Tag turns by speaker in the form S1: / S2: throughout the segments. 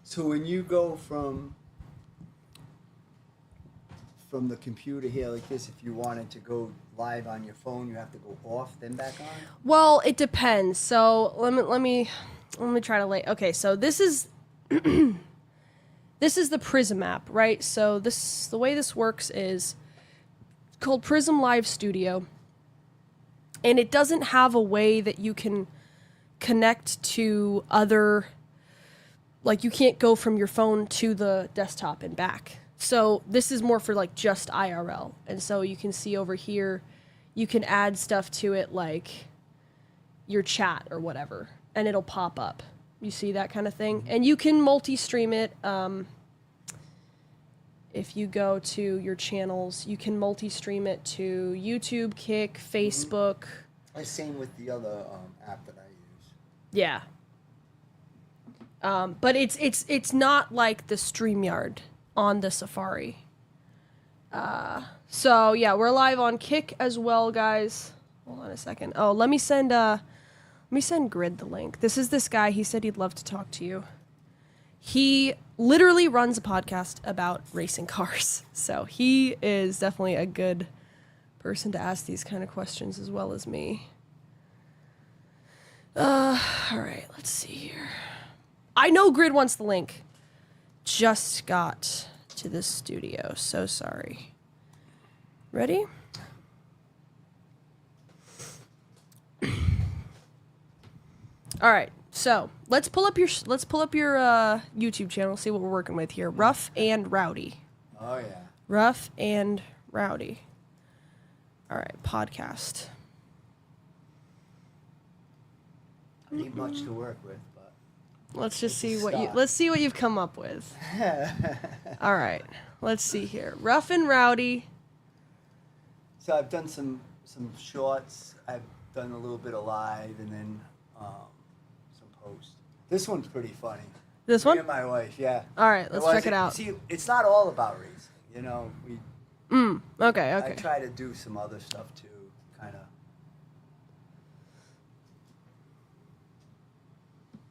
S1: So when you go from the computer here like this, if you wanted to go live on your phone, you have to go off then back on?
S2: Well, it depends. So let me try to lay. Okay, so this is this is the Prism app, right? So the way this works is it's called Prism Live Studio, and it doesn't have a way that you can connect to other. Like, you can't go from your phone to the desktop and back. So this is more for like just IRL. And so you can see over here, you can add stuff to it like your chat or whatever, and it'll pop up. You see that kind of thing? And you can multi-stream it. If you go to your channels, you can multi-stream it to YouTube, Kick, Facebook.
S1: Same with the other app that I use.
S2: Yeah. But it's not like the StreamYard on the Safari. So yeah, we're live on Kick as well, guys. Hold on a second. Oh, let me send Grid the link. This is this guy. He said he'd love to talk to you. He literally runs a podcast about racing cars. So he is definitely a good person to ask these kind of questions as well as me. All right, let's see here. I know Grid wants the link. Just got to the studio. So sorry. Ready? All right. So let's pull up your YouTube channel. See what we're working with here. Rough and Rowdy.
S1: Oh yeah.
S2: Rough and Rowdy. All right. Podcast.
S1: Ain't much to work with, but
S2: let's just see let's see what you've come up with. All right. Let's see here. Rough and Rowdy.
S1: So I've done some shorts. I've done a little bit of live, and then some posts. This one's pretty funny.
S2: This one?
S1: Me and my wife, yeah.
S2: All right, let's check it out.
S1: See, it's not all about racing, you know.
S2: Okay.
S1: I try to do some other stuff too, kind of.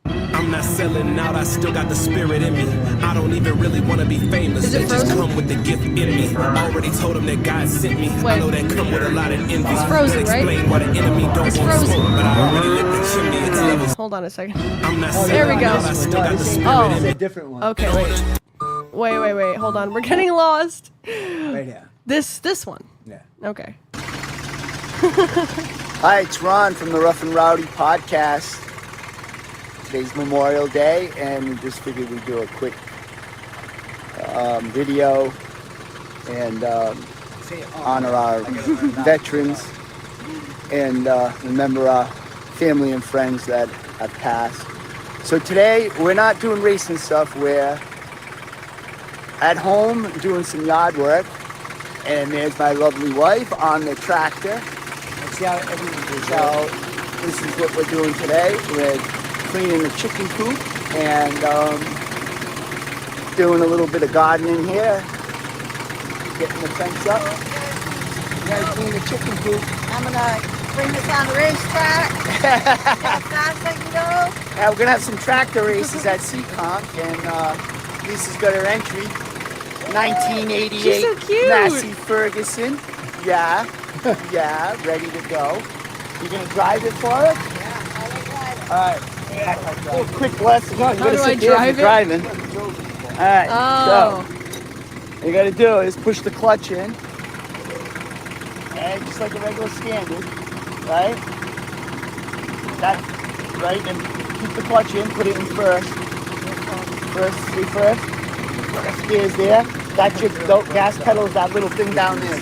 S3: I'm not selling out, I still got the spirit in me. I don't even really want to be famous. They just come with the gift in me. Already told them that God sent me. I know that come with a lot of envy.
S2: It's frozen, right?
S3: Explain why the enemy don't want
S2: frozen.
S3: smoke, but I already lit the chimney. It's levels.
S2: Hold on a second.
S3: I'm not
S2: There we
S3: selling
S2: go.
S3: out, I still got the spirit
S2: Oh.
S3: in
S1: It's
S3: me.
S1: a different one.
S2: Okay, wait. Hold on. We're getting lost.
S1: Right here.
S2: This one.
S1: Yeah.
S2: Okay.
S1: Hi, it's Ron from the Rough and Rowdy podcast. Today's Memorial Day, and we just figured we'd do a quick video and honor our veterans and remember our family and friends that have passed. So today, we're not doing racing stuff. We're at home doing some yard work, and there's my lovely wife on the tractor. So this is what we're doing today. We're cleaning the chicken coop and doing a little bit of gardening here, getting the fence up. We gotta clean the chicken coop.
S4: I'm gonna bring this on the racetrack. How fast I can go.
S1: Yeah, we're gonna have some tractor races at Seekonk, and Lisa's got her entry. 1988
S2: She's so cute.
S1: Massey Ferguson. Yeah, yeah, ready to go. You gonna drive it for us?
S4: Yeah, I like that.
S1: All right. A quick lesson.
S2: How do I drive it?
S1: Driving. All right.
S2: Oh.
S1: So, what you gotta do is push the clutch in, and just like a regular standard, right? That, right, and keep the clutch in. Put it in first. First. First gear's there. That's your gas pedal. Is that little thing down there?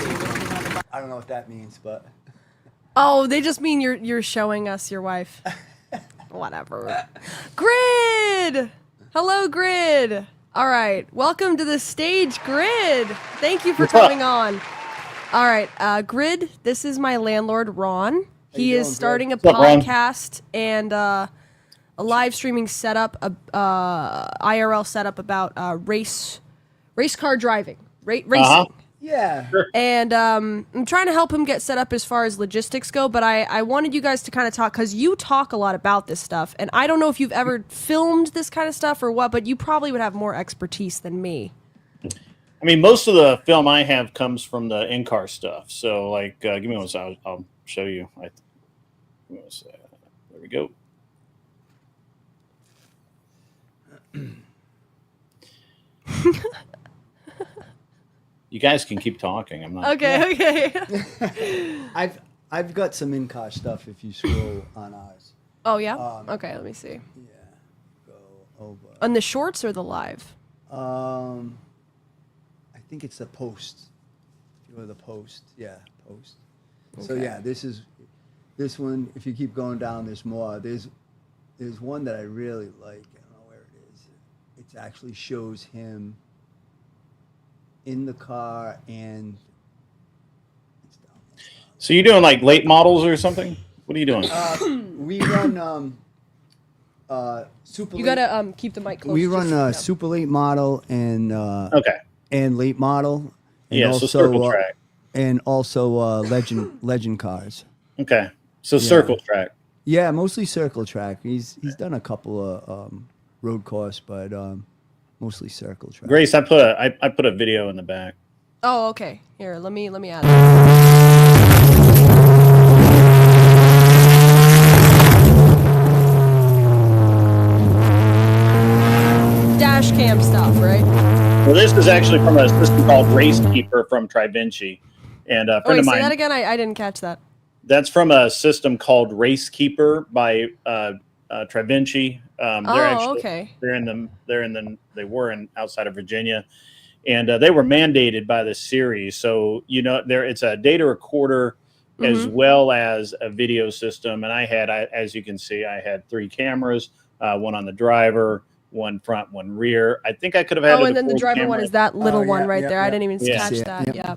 S1: I don't know what that means, but.
S2: Oh, they just mean you're showing us your wife. Whatever. Grid! Hello, Grid. All right. Welcome to the stage, Grid. Thank you for coming on. All right. Grid, this is my landlord, Ron. He is starting a podcast and a live streaming setup, IRL setup about race car driving, racing.
S1: Yeah.
S2: And I'm trying to help him get set up as far as logistics go, but I wanted you guys to kind of talk, because you talk a lot about this stuff, and I don't know if you've ever filmed this kind of stuff or what, but you probably would have more expertise than me.
S5: I mean, most of the film I have comes from the in-car stuff. So, like, give me one second. I'll show you. There we go. You guys can keep talking. I'm not.
S2: Okay.
S1: I've got some in-car stuff if you scroll on ours.
S2: Oh, yeah? Okay, let me see.
S1: Yeah. Go over.
S2: On the shorts or the live?
S1: I think it's the post. If you go to the post. Yeah, post. So
S2: Okay.
S1: yeah, this one, if you keep going down, there's more. There's one that I really like. I don't know where it is. It actually shows him in the car and it's down there.
S5: So you're doing like late models or something? What are you doing?
S1: We run super
S2: You
S1: late.
S2: gotta keep the mic close.
S1: We run
S2: yeah.
S1: super late model and
S5: Okay.
S1: and late model. And
S5: Yeah. So circle track.
S1: and also legend cars.
S5: Okay. So circle track.
S1: Yeah, mostly circle track. He's done a couple of road course, but mostly circle track.
S5: Grace, I put a video in the back.
S2: Oh, okay. Here, let me add that. Dash cam stuff, right?
S5: Well, this is actually from a system called Racekeeper from TriVinci, and a
S2: Oh,
S5: friend
S2: wait,
S5: of
S2: say
S5: mine.
S2: that again. I didn't catch that.
S5: That's from a system called Racekeeper by TriVinci.
S2: Okay.
S5: They were outside of Virginia, and they were mandated by the series. So it's a data recorder as well as a video system. And as you can see, I had 3 cameras, one on the driver, one front, one rear. I think I could have had.
S2: Oh, and then the driver one is that little one right there. I didn't even
S5: Yeah.
S2: catch
S1: Yeah.
S2: that.
S1: Yep.
S2: Yeah.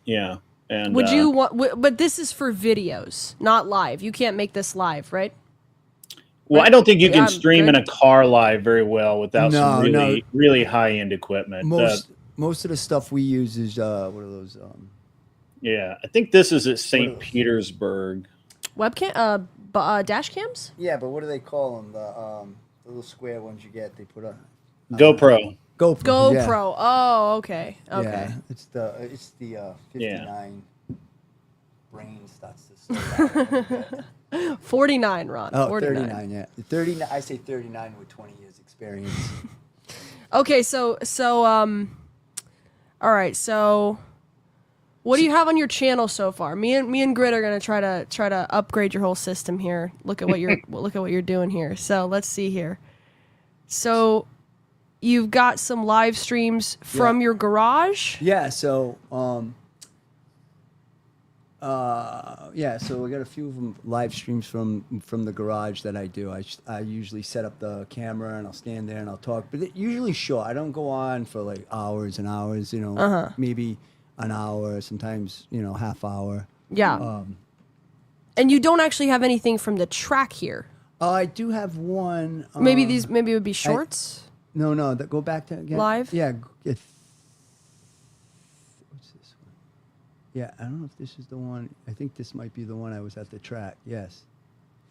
S5: Yeah. And
S2: Would you want? But this is for videos, not live. You can't make this live, right?
S5: Well, I don't think you
S2: Yeah,
S5: can
S2: I'm
S5: stream
S2: good.
S5: in a car live very well without some
S1: No,
S5: really, really high end equipment.
S1: Most of the stuff we use is what are those?
S5: Yeah, I think this is at St. Petersburg.
S2: Webcam, dash cams.
S1: Yeah, but what do they call them? The little square ones you get. They put a
S5: GoPro.
S1: GoPro. Yeah.
S2: GoPro. Oh, okay. Okay.
S1: Yeah, it's the 59 brain starts to slow down.
S2: 49, Ron.
S1: Oh,
S2: 49.
S1: 39, yeah. 39, I say 39 with 20 years experience.
S2: Okay, so all right, so what do you have on your channel so far? Me and Grit are gonna try to upgrade your whole system here. Look at what you're doing here. So let's see here. So you've got some live streams from your garage.
S1: Yeah, so so we got a few of them live streams from the garage that I do. I usually set up the camera and I'll stand there and I'll talk, but it usually short. I don't go on for like hours and hours. Maybe an hour, sometimes half hour.
S2: Yeah. And you don't actually have anything from the track here.
S1: I do have one.
S2: Maybe it would be shorts.
S1: No, go back to again.
S2: Live?
S1: Yeah. What's this one? Yeah, I don't know if this is the one. I think this might be the one I was at the track. Yes.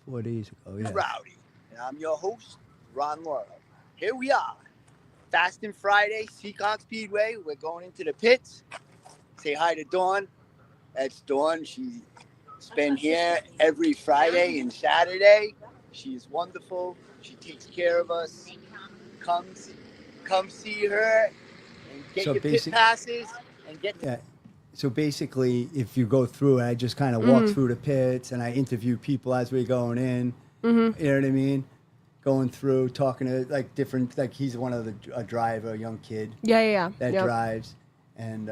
S1: 4 days ago. Yeah.
S6: Rowdy, and I'm your host, Ron Laurel. Here we are, Fast and Friday, Seekonk Speedway. We're going into the pits. Say hi to Dawn. That's Dawn. She's been here every Friday and Saturday. She's wonderful. She takes care of us. Come see her and get
S1: So
S6: your pit
S1: basic-
S6: passes and get
S1: Yeah. So basically, if you go through it, I just kind of walk through the pits and I interview people as we're going in. Mm-hmm. You know what I mean? Going through, talking to different, he's one of a driver, a young kid
S2: Yeah.
S1: that
S2: Yep.
S1: drives. And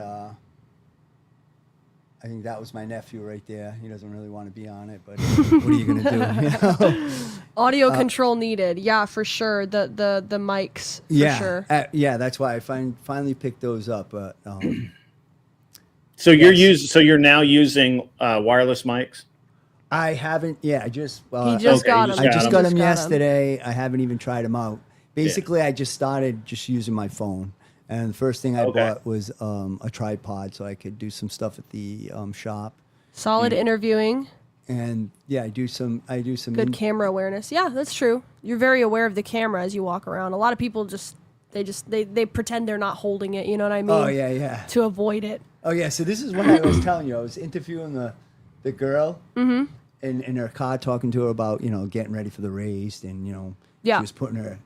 S1: I think that was my nephew right there. He doesn't really want to be on it, but what are you going to do? You know?
S2: Audio control needed. Yeah, for sure. The mics, for sure.
S1: Yeah, that's why I finally picked those up. But
S5: So you're now using wireless mics?
S1: I haven't. Yeah, I just
S2: He just got them.
S1: I just got them
S2: Just
S1: yesterday. I haven't even tried them out. Basically, I just started just using my phone. And the first thing I
S5: Okay.
S1: bought was a tripod so I could do some stuff at the shop.
S2: Solid interviewing,
S1: And yeah, I do some
S2: good camera awareness. Yeah, that's true. You're very aware of the camera as you walk around. A lot of people they pretend they're not holding it. You know what I mean?
S1: Oh yeah.
S2: To avoid it.
S1: Oh yeah, so this is what I was telling you. I was interviewing the girl in her car, talking to her about getting ready for the race, and
S2: Yeah.
S1: she was putting her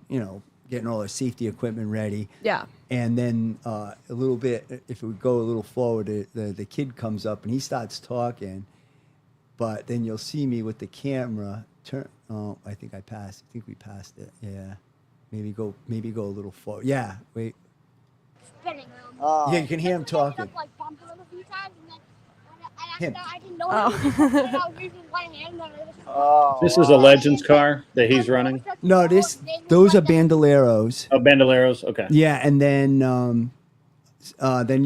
S1: getting all her safety equipment ready.
S2: Yeah.
S1: And then a little bit, if we go a little forward, the kid comes up and he starts talking, but then you'll see me with the camera turn. Oh, I think I passed. I think we passed it. Yeah, maybe go a little forward. Yeah, wait.
S4: Spinning.
S1: Yeah, you can hear him talking.
S4: Up, like, bumping him a few times, and then
S1: Him.
S4: I didn't know
S2: Oh.
S4: him. I was using one hand, and then I just
S5: This is a Legends car that he's running.
S1: No, those are Bandoleros.
S5: Oh, Bandoleros. Okay.
S1: Yeah, and then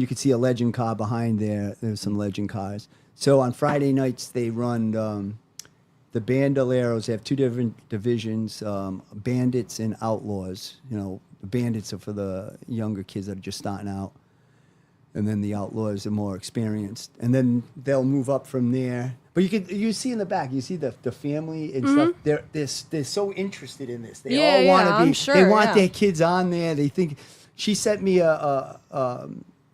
S1: you can see a Legend car behind there. There's some Legend cars. So on Friday nights they run the Bandoleros. They have two different divisions: Bandits and Outlaws. The Bandits are for the younger kids that are just starting out, and then the Outlaws are more experienced. And then they'll move up from there. But you see in the back, you see the family and stuff. They're so interested in this. They all want to be.
S2: I'm sure,
S1: they want their kids on there. They think. She sent me a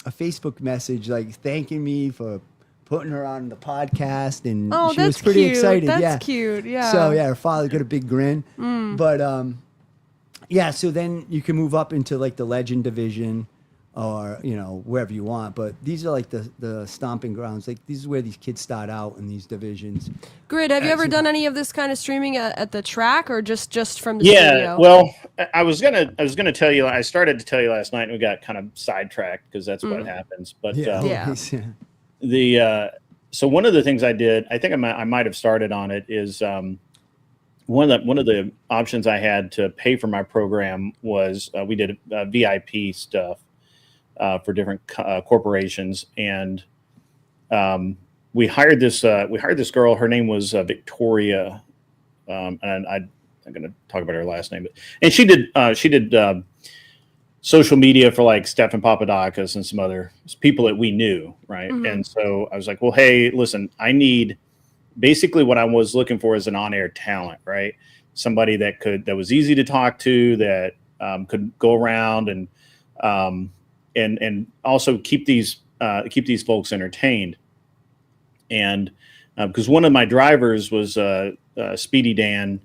S1: Facebook message like thanking me for putting her on the podcast, and
S2: Oh,
S1: she
S2: that's
S1: was pretty
S2: cute.
S1: excited.
S2: That's
S1: yeah,
S2: cute. Yeah.
S1: So yeah, her father got a big grin. But yeah, so then you can move up into like the Legend division, or wherever you want. But these are like the stomping grounds. Like this is where these kids start out in these divisions.
S2: Grid, have you ever done any of this kind of streaming at the track, or just from the
S5: Yeah.
S2: studio?
S5: Well, I was gonna tell you. I started to tell you last night, and we got kind of sidetracked because that's what happens. But
S2: Yeah.
S1: always, yeah.
S5: so one of the things I did, I think I might have started on it, is one of the options I had to pay for my program was we did VIP stuff for different corporations, and we hired this girl. Her name was Victoria, and I'm going to talk about her last name, and she did social media for like Stefan Papadakis and some other people that we knew, right? And so I was like, well, hey, listen, I need basically what I was looking for is an on-air talent, right? Somebody that was easy to talk to, that could go around and also keep these folks entertained. And because one of my drivers was Speedy Dan,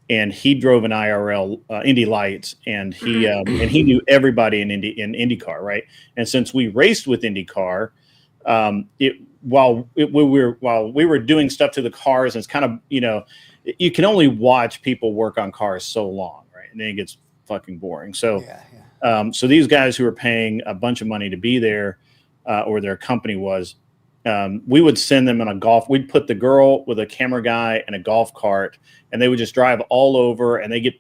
S5: and he drove an IRL Indy Lights, and he knew everybody in IndyCar, right? And since we raced with IndyCar, while we were doing stuff to the cars, and it's kind of you can only watch people work on cars so long, right? And then it gets fucking boring. So so these guys who were paying a bunch of money to be there, or their company was, we would send them in a golf. We'd put the girl with a camera guy and a golf cart, and they would just drive all over, and they get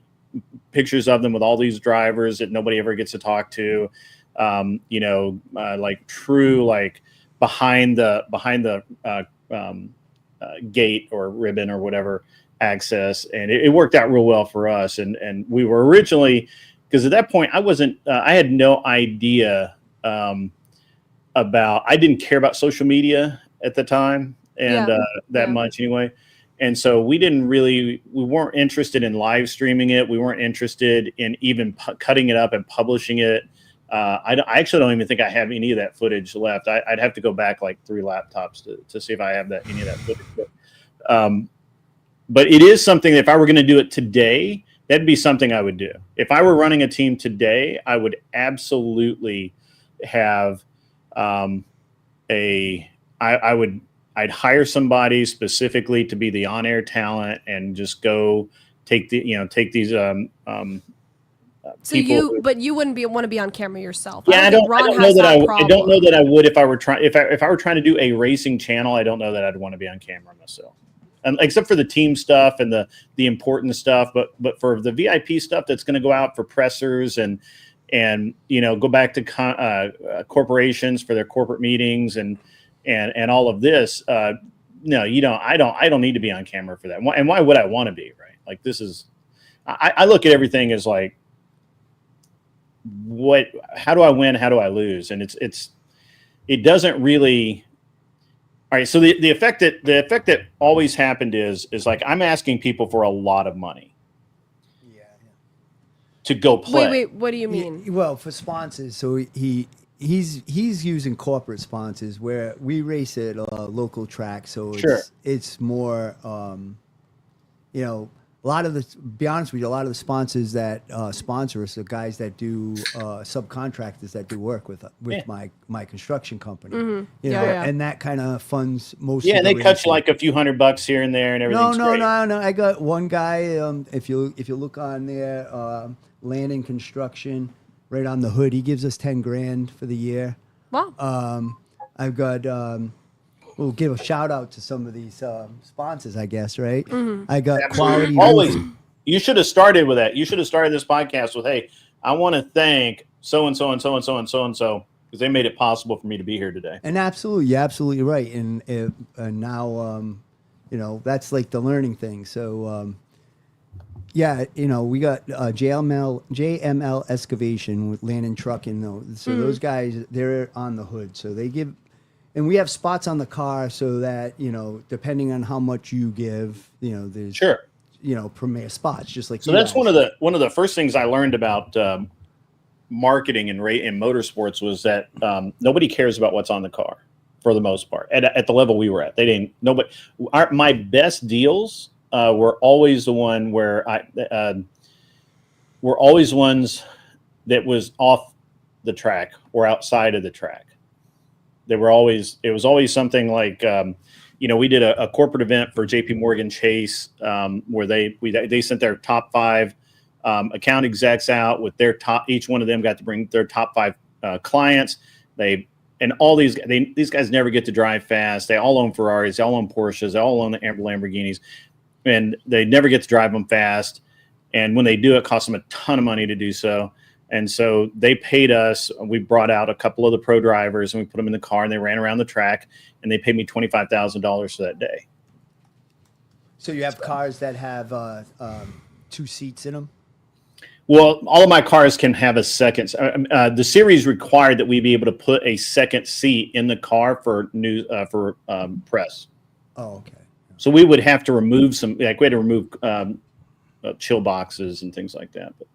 S5: pictures of them with all these drivers that nobody ever gets to talk to. Like true, like behind the gate or ribbon or whatever access. And it worked out real well for us. And we were originally, because at that point I had no idea I didn't care about social media at the time, and much anyway. And so we weren't interested in live streaming it. We weren't interested in even cutting it up and publishing it. I actually don't even think I have any of that footage left. I'd have to go back like 3 laptops to see if I have any of that footage. But it is something that if I were going to do it today, that'd be something I would do. If I were running a team today, I would absolutely have I'd hire somebody specifically to be the on-air talent and just go take these
S2: So
S5: people.
S2: but you wouldn't want to be on camera yourself.
S5: Yeah, I
S2: think
S5: don't know
S2: has
S5: that I
S2: problem.
S5: don't know that I would if I were trying to do a racing channel. I don't know that I'd want to be on camera myself, except for the team stuff and the important stuff. But for the VIP stuff that's going to go out for pressers and go back to corporations for their corporate meetings and all of this. No, you don't. I don't need to be on camera for that. And why would I want to be, right? Like this is, I look at everything as like, how do I win? How do I lose? And it doesn't really. All right. So the effect that always happened is like, I'm asking people for a lot of money to go play.
S2: Wait, what do you mean?
S7: Well, for sponsors, so he's using corporate sponsors where we race at a local track, so it's more you know, a lot of the, be honest with you, a lot of the sponsors that sponsor us are guys that do subcontractors that do work with my construction company. You know, and that kind of funds most.
S5: Yeah,
S7: of
S5: they
S7: the
S5: cut
S7: races.
S5: you like a few $100 here and there, and everything's great.
S7: No. I got one guy. If you look on there, Landon Construction, right on the hood, he gives us 10 grand for the year.
S2: Wow.
S7: I've got. We'll give a shout out to some of these sponsors, I guess, right? I got Quality.
S5: Always. You should have started with that. You should have started this podcast with, "Hey, I want to thank so and so and so and so and so and so because they made it possible for me to be here today."
S7: And absolutely, you're absolutely right. And now, you know, that's like the learning thing. So, yeah, you know, we got JML Excavation with Landon Trucking. So those guys, they're on the hood. So they give. And we have spots on the car so that, you know, depending on how much you give, you know, there's you know, premier spots, just like
S5: so. That's one of the first things I learned about marketing in motorsports was that nobody cares about what's on the car for the most part at the level we were at. They didn't. Nobody. My best deals were always the one where were always ones that was off the track or outside of the track. It was always something like, you know, we did a corporate event for JP Morgan Chase where they sent their top 5 account execs out with their each one of them got to bring their top 5 clients. And all these guys never get to drive fast. They all own Ferraris, they all own Porsches, they all own the Lamborghinis, and they never get to drive them fast. And when they do, it costs them a ton of money to do so. And so they paid us. We brought out a couple of the pro drivers and we put them in the car and they ran around the track and they paid me $25,000 for that day.
S7: So you have cars that have 2 seats in them?
S5: Well, all of my cars can have a second. The series required that we be able to put a second seat in the car for press.
S7: Oh, okay.
S5: So we would have to remove we had to remove chill boxes and things like that. But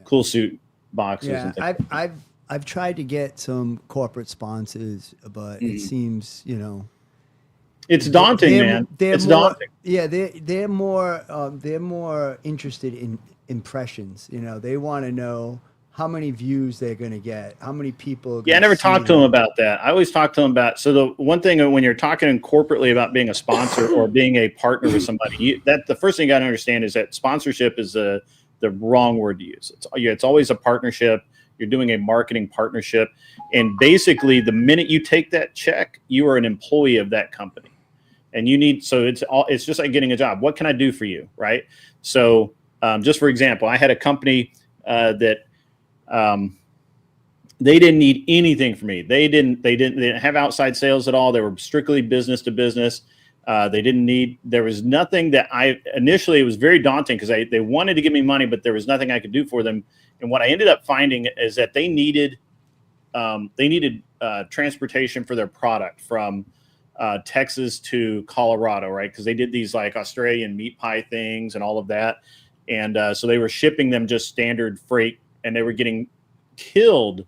S5: cool suit boxes.
S7: Yeah,
S5: and things.
S7: I've tried to get some corporate sponsors, but it seems, you know,
S5: it's daunting, man. It's daunting.
S7: Yeah, they're more interested in impressions. You know, they want to know how many views they're going to get, how many people.
S5: I never talked to them about that. I always talk to them about. So the one thing when you're talking corporately about being a sponsor or being a partner with somebody, that the first thing you got to understand is that sponsorship is the wrong word to use. It's always a partnership. You're doing a marketing partnership. And basically the minute you take that check, you are an employee of that company. And it's just like getting a job. What can I do for you? Right. So just for example, I had a company that they didn't need anything from me. They didn't have outside sales at all. They were strictly business to business. There was nothing that initially it was very daunting because they wanted to give me money, but there was nothing I could do for them. And what I ended up finding is that they needed transportation for their product from Texas to Colorado, right? Because they did these like Australian meat pie things and all of that. And so they were shipping them just standard freight and they were getting killed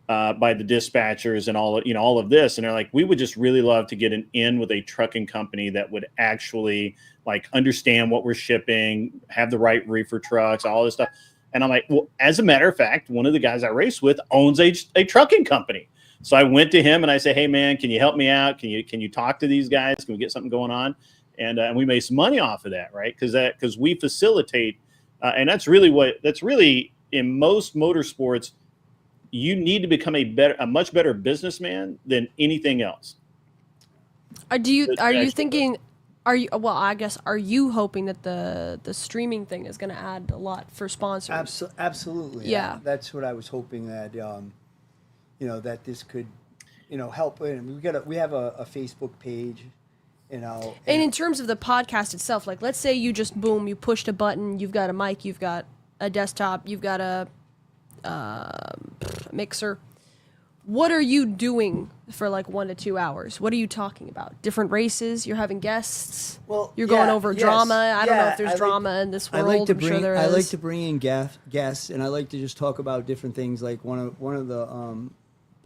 S5: by the dispatchers and all of this. And they're like, we would just really love to get in with a trucking company that would actually like understand what we're shipping, have the right reefer trucks, all this stuff. And I'm like, well, as a matter of fact, one of the guys I race with owns a trucking company. So I went to him and I said, hey man, can you help me out? Can you talk to these guys? Can we get something going on? And we made some money off of that, right? Because we facilitate, and that's really in most motorsports, you need to become a much better businessman than anything else.
S2: Are you hoping that the streaming thing is going to add a lot for sponsors?
S7: Absolutely.
S2: Yeah.
S7: That's what I was hoping that, that this could, help. And we have a Facebook page, And
S2: in terms of the podcast itself, like let's say you just you pushed a button, you've got a mic, you've got a desktop, you've got a mixer. What are you doing for like 1 to 2 hours? What are you talking about? Different races? You're having guests?
S7: Well,
S2: you're going
S7: yeah,
S2: over
S7: yes,
S2: drama. I don't know
S7: yeah,
S2: if there's
S7: I like-
S2: drama in this
S7: I
S2: world.
S7: like to
S2: I'm
S7: bring
S2: sure there is.
S7: I like to bring in guests, and I like to just talk about different things. Like one of the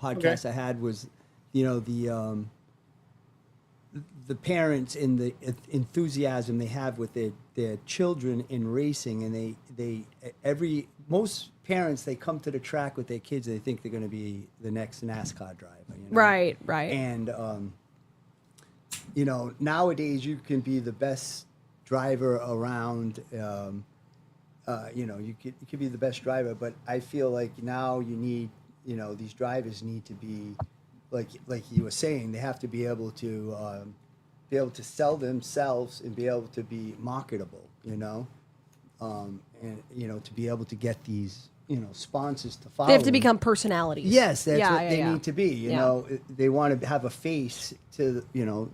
S7: podcasts I had was, you know, the parents and the enthusiasm they have with their children in racing, and most parents, they come to the track with their kids, they think they're going to be the next NASCAR driver. You know?
S2: Right.
S7: And you know, nowadays you can be the best driver around. You know, you could be the best driver, but I feel like now you need, you know, these drivers need to be like you were saying, they have to be able to sell themselves and be able to be marketable. You know, and you know, to be able to get these, you know, sponsors to follow.
S2: They have to
S7: them.
S2: become personalities.
S7: Yes, that's
S2: Yeah,
S7: what
S2: yeah,
S7: they
S2: yeah.
S7: need to be. You
S2: Yeah.
S7: know, they want to have a face to, you know,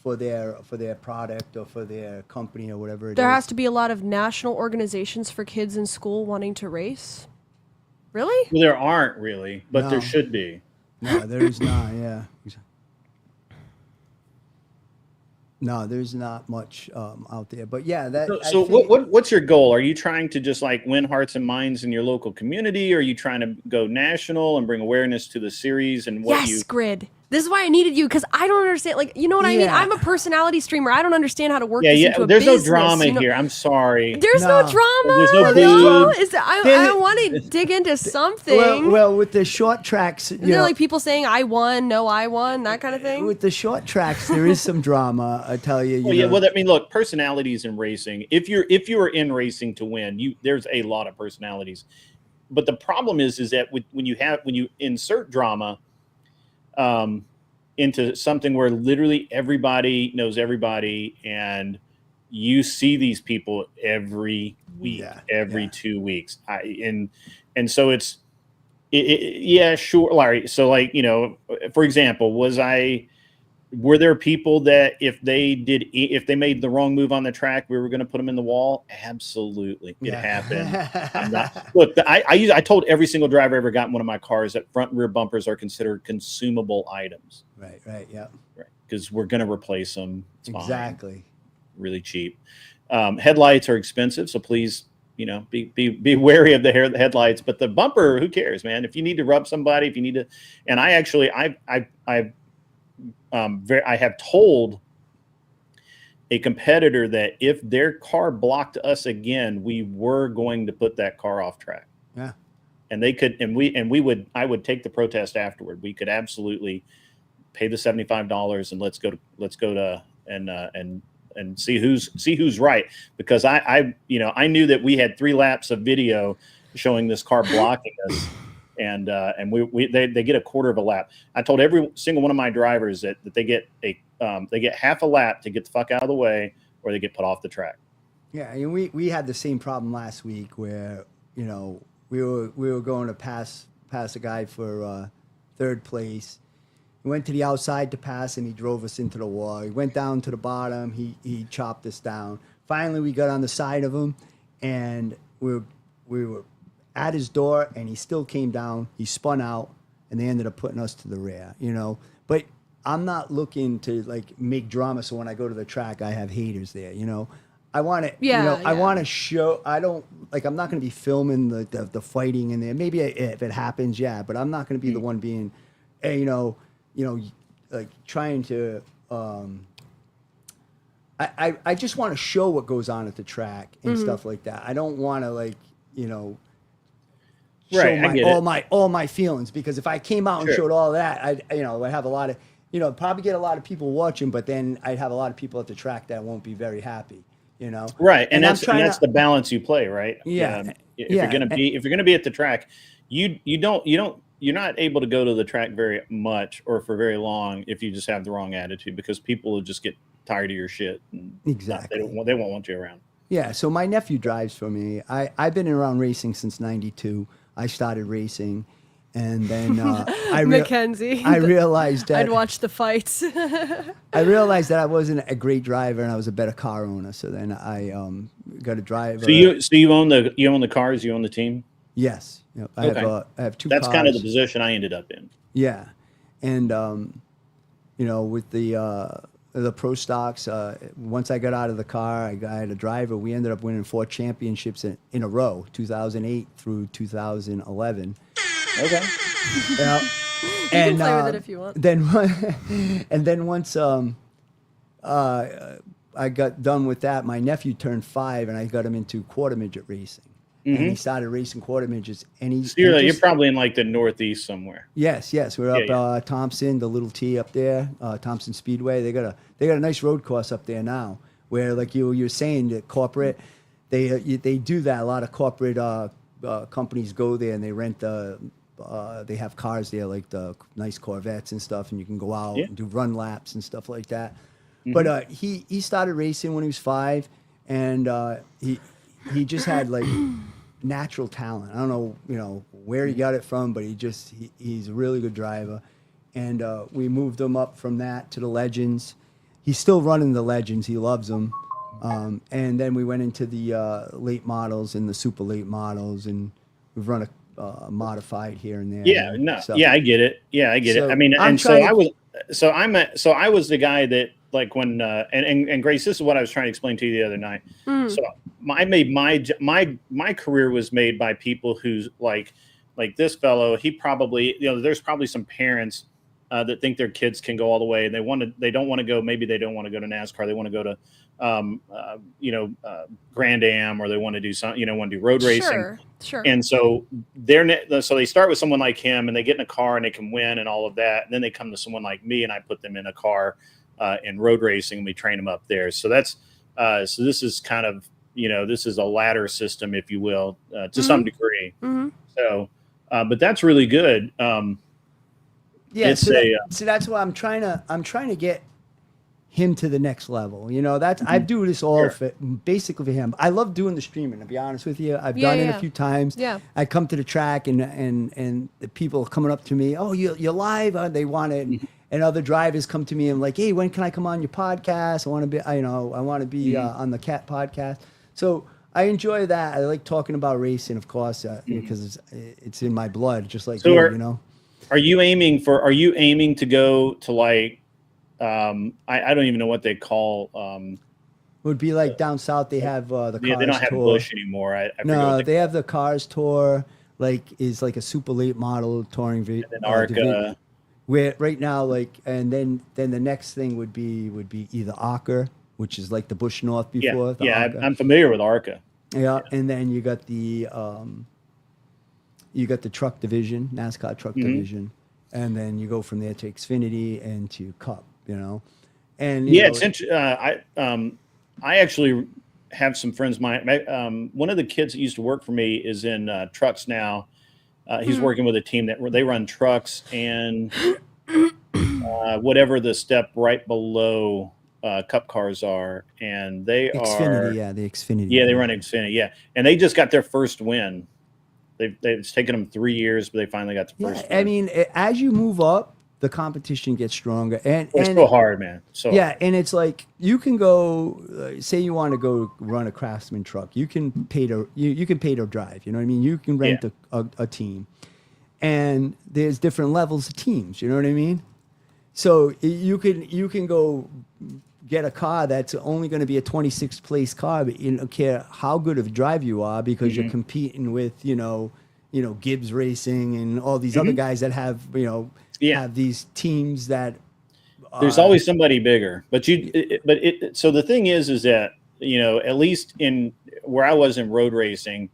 S7: for their product or for their company or whatever it is.
S2: There has to be a lot of national organizations for kids in school wanting to race. Really?
S5: Well, there aren't really, but there
S7: No.
S5: should be.
S7: No, there is not. Yeah. No, there's not much out there. But yeah, that.
S5: So,
S7: I
S5: so
S7: think-
S5: what's your goal? Are you trying to just like win hearts and minds in your local community? Or are you trying to go national and bring awareness to the series and what
S2: Yes,
S5: you?
S2: Grid. This is why I needed you, because I don't understand. Like, you know what I mean?
S7: Yeah.
S2: I'm a personality streamer. I don't understand how to work
S5: Yeah,
S2: this
S5: yeah.
S2: into a
S5: There's
S2: business.
S5: no drama
S2: you know?
S5: here. I'm sorry.
S2: There's no
S7: No.
S2: drama.
S5: There's no
S2: drama.
S5: boobs.
S2: I
S7: There-
S2: want to dig into something.
S7: well, with the short tracks, you
S2: Is there
S7: know,
S2: like people saying I won, no, I won, that kind of thing?
S7: with the short tracks, there is some drama. I tell you.
S5: Well,
S7: you
S5: yeah.
S7: know.
S5: Well, I mean, look, personalities in racing. If you are in racing to win, there's a lot of personalities. But the problem is that when you insert drama, into something where literally everybody knows everybody, and you see these people every week,
S7: Yeah,
S5: every
S7: yeah.
S5: 2 weeks, and so it's yeah, sure, Larry. So like, you know, for example, were there people that if they made the wrong move on the track, we were going to put them in the wall? Absolutely. It happened. Look, I told every single driver I ever got in one of my cars that front and rear bumpers are considered consumable items.
S7: Right. Yeah.
S5: Right. Because we're going to replace them. It's fine.
S7: Exactly.
S5: Really cheap. Headlights are expensive. So please, you know, be wary of the headlights, but the bumper, who cares, man? If you need to rub somebody, if you need to, and I have told a competitor that if their car blocked us again, we were going to put that car off track.
S7: Yeah.
S5: And they could, I would take the protest afterward. We could absolutely pay the $75 and let's go to and see who's right, because I knew that we had 3 laps of video showing this car blocking us. And they get a quarter of a lap. I told every single one of my drivers that they get half a lap to get the fuck out of the way, or they get put off the track.
S7: Yeah, and we had the same problem last week where, you know, we were going to pass a guy for 3rd place. We went to the outside to pass him. He drove us into the wall. He went down to the bottom. He chopped us down. Finally, we got on the side of him, and we were at his door, and he still came down. He spun out, and they ended up putting us to the rear, you know. But I'm not looking to like make drama, so when I go to the track, I have haters there, you know. I want to,
S2: Yeah,
S7: you know, I
S2: yeah.
S7: want to show. I don't like. I'm not going to be filming the fighting in there. Maybe if it happens, yeah. But I'm not going to be the one being, you know, like trying to. I just want to show what goes on at the track and stuff like that. I don't want to like, you know, show
S5: Right, I get it.
S7: all my feelings, because if I came out and
S5: Sure.
S7: showed all that, I'd have a lot of, you know, probably get a lot of people watching, but then I'd have a lot of people at the track that won't be very happy, you know.
S5: Right, and
S7: I'm
S5: that's
S7: trying
S5: the balance you play, right?
S7: Yeah,
S5: If
S7: yeah,
S5: you're gonna be at the track, you're not able to go to the track very much or for very long if you just have the wrong attitude, because people will just get tired of your shit. And
S7: Exactly.
S5: They won't want you around.
S7: Yeah, so my nephew drives for me. I've been around racing since '92. I started racing, and then
S2: Mackenzie.
S7: I realized that
S2: I'd watch the fights.
S7: I realized that I wasn't a great driver, and I was a better car owner. So then I got a driver.
S5: So you own the cars, you own the team.
S7: Yes. You know,
S5: Okay.
S7: I have two
S5: That's
S7: cars.
S5: kind of the position I ended up in.
S7: Yeah, and you know, with the pro stocks, once I got out of the car, I had a driver. We ended up winning 4 championships in a row, 2008 through 2011.
S5: Okay.
S7: Yeah,
S2: You can play with it if you want.
S7: Then, and then once I got done with that, my nephew turned 5, and I got him into quarter midget racing. And he started racing quarter midgets, and he.
S5: So you're,
S7: and
S5: you're
S7: just-
S5: probably in like the Northeast somewhere.
S7: Yes, yes, we're up
S5: Yeah,
S7: Thompson, the little T up there, Thompson Speedway. They got a nice road course up there now, where like you're saying that corporate, they do that. A lot of corporate companies go there and they rent they have cars there like the nice Corvettes and stuff, and you can go out
S5: Yeah.
S7: and do run laps and stuff like that. But he started racing when he was 5, and he just had like natural talent. I don't know, you know, where he got it from, but he's a really good driver. And we moved him up from that to the Legends. He's still running the Legends. He loves them. And then we went into the late models and the super late models, and we've run a modified here and there.
S5: Yeah,
S7: and
S5: no,
S7: stuff.
S5: yeah, I get it. Yeah, I get
S7: So
S5: it. I mean,
S7: I'm
S5: and so
S7: trying to-
S5: I was the guy that like when and Grace, this is what I was trying to explain to you the other night. So I made my career was made by people who's like this fellow. He probably, you know, there's probably some parents that think their kids can go all the way, and they don't want to go. Maybe they don't want to go to NASCAR. They want to go to Grand Am, or they want to do some, want to do road racing.
S2: Sure.
S5: And so so they start with someone like him, and they get in a car and they can win and all of that. And then they come to someone like me, and I put them in a car in road racing, and we train them up there. So that's so this is kind of, this is a ladder system, if you will, to some degree. So, but that's really good.
S7: Yeah,
S5: It's
S7: so that's why I'm trying to get him to the next level. You know, I do this all basically for him. I love doing the streaming, to be honest with you. I've done it a few times.
S2: Yeah.
S7: I come to the track and the people are coming up to me, oh, you're live, they want it. And other drivers come to me and like, hey, when can I come on your podcast? I want to be on the Cat podcast. So I enjoy that. I like talking about racing, of course, because it's in my blood, just like
S5: So
S7: you know.
S5: Are you aiming to go to like, I don't even know what they call,
S7: It would be like down south. They have the Cars
S5: they don't have
S7: Tour.
S5: Bush anymore. I forget
S7: No,
S5: what
S7: they have the Cars Tour. Is like a super late model touring.
S5: and ARCA.
S7: Where right now, and then the next thing would be either ARCA, which is like the Bush North before.
S5: Yeah,
S7: the ARCA.
S5: I'm familiar with ARCA.
S7: Yeah, and then you got the truck division, NASCAR truck division, and then you go from there to Xfinity and to Cup. And
S5: It's interesting. I actually have some friends. One of the kids that used to work for me is in trucks now. He's working with a team that they run trucks and whatever the step right below Cup cars are, and they
S7: Xfinity,
S5: are
S7: the Xfinity.
S5: Yeah, they run Xfinity. Yeah, and they just got their first win. It's taken them 3 years, but they finally got the first.
S7: Yeah, I mean, as you move up, the competition gets stronger, and
S5: It's so hard, man. So
S7: yeah, and it's like you can go. Say you want to go run a Craftsman truck, you can pay to you can pay to drive. You know what I mean? You can rent a team, and there's different levels of teams. You know what I mean? So you can go get a car that's only going to be a 26th place car, but you don't care how good of a drive you are because you're competing with Gibbs Racing and all these other guys that have have these teams that
S5: there's always somebody bigger. But so the thing is that at least in where I was in road racing,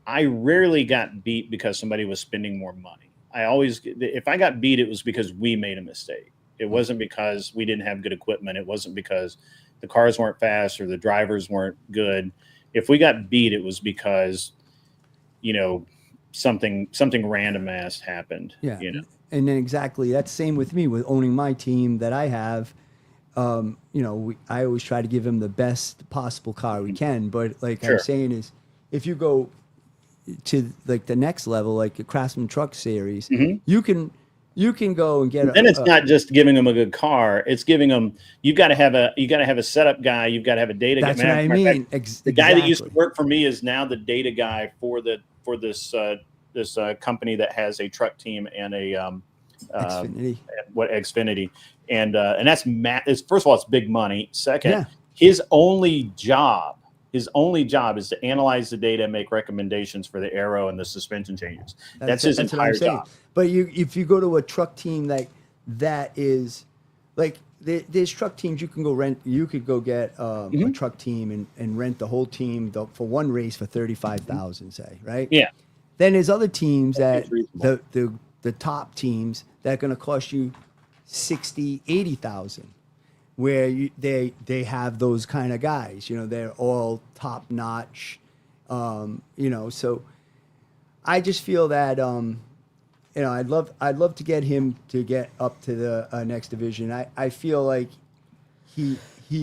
S5: I rarely got beat because somebody was spending more money. If I got beat, it was because we made a mistake. It wasn't because we didn't have good equipment. It wasn't because the cars weren't fast or the drivers weren't good. If we got beat, it was because, something random ass happened.
S7: Yeah. And then exactly that's same with me with owning my team that I have. I always try to give them the best possible car we can. But like I'm saying is, if you go to like the next level, like the Craftsman Truck Series, you can go and get.
S5: Then it's not just giving them a good car; it's giving them. You got to have a setup guy. You've got to have a data guy.
S7: That's what I mean.
S5: The guy that used to work for me is now the data guy for the for this company that has a truck team and a
S7: Xfinity.
S5: Xfinity, and that's first of all, it's big money. Second,
S7: Yeah.
S5: his only job is to analyze the data and make recommendations for the aero and the suspension changes. That's his
S7: what I'm
S5: entire
S7: saying.
S5: job.
S7: But if you go to a truck team that is like there's truck teams you can go rent. You could go get a truck team and rent the whole team for one race for $35,000, say, right?
S5: Yeah.
S7: Then there's other teams that
S5: That's reasonable.
S7: the top teams that are going to cost you $60,000, $80,000, where they have those kind of guys. They're all top notch. So I just feel that I'd love to get him to get up to the next division. I feel like he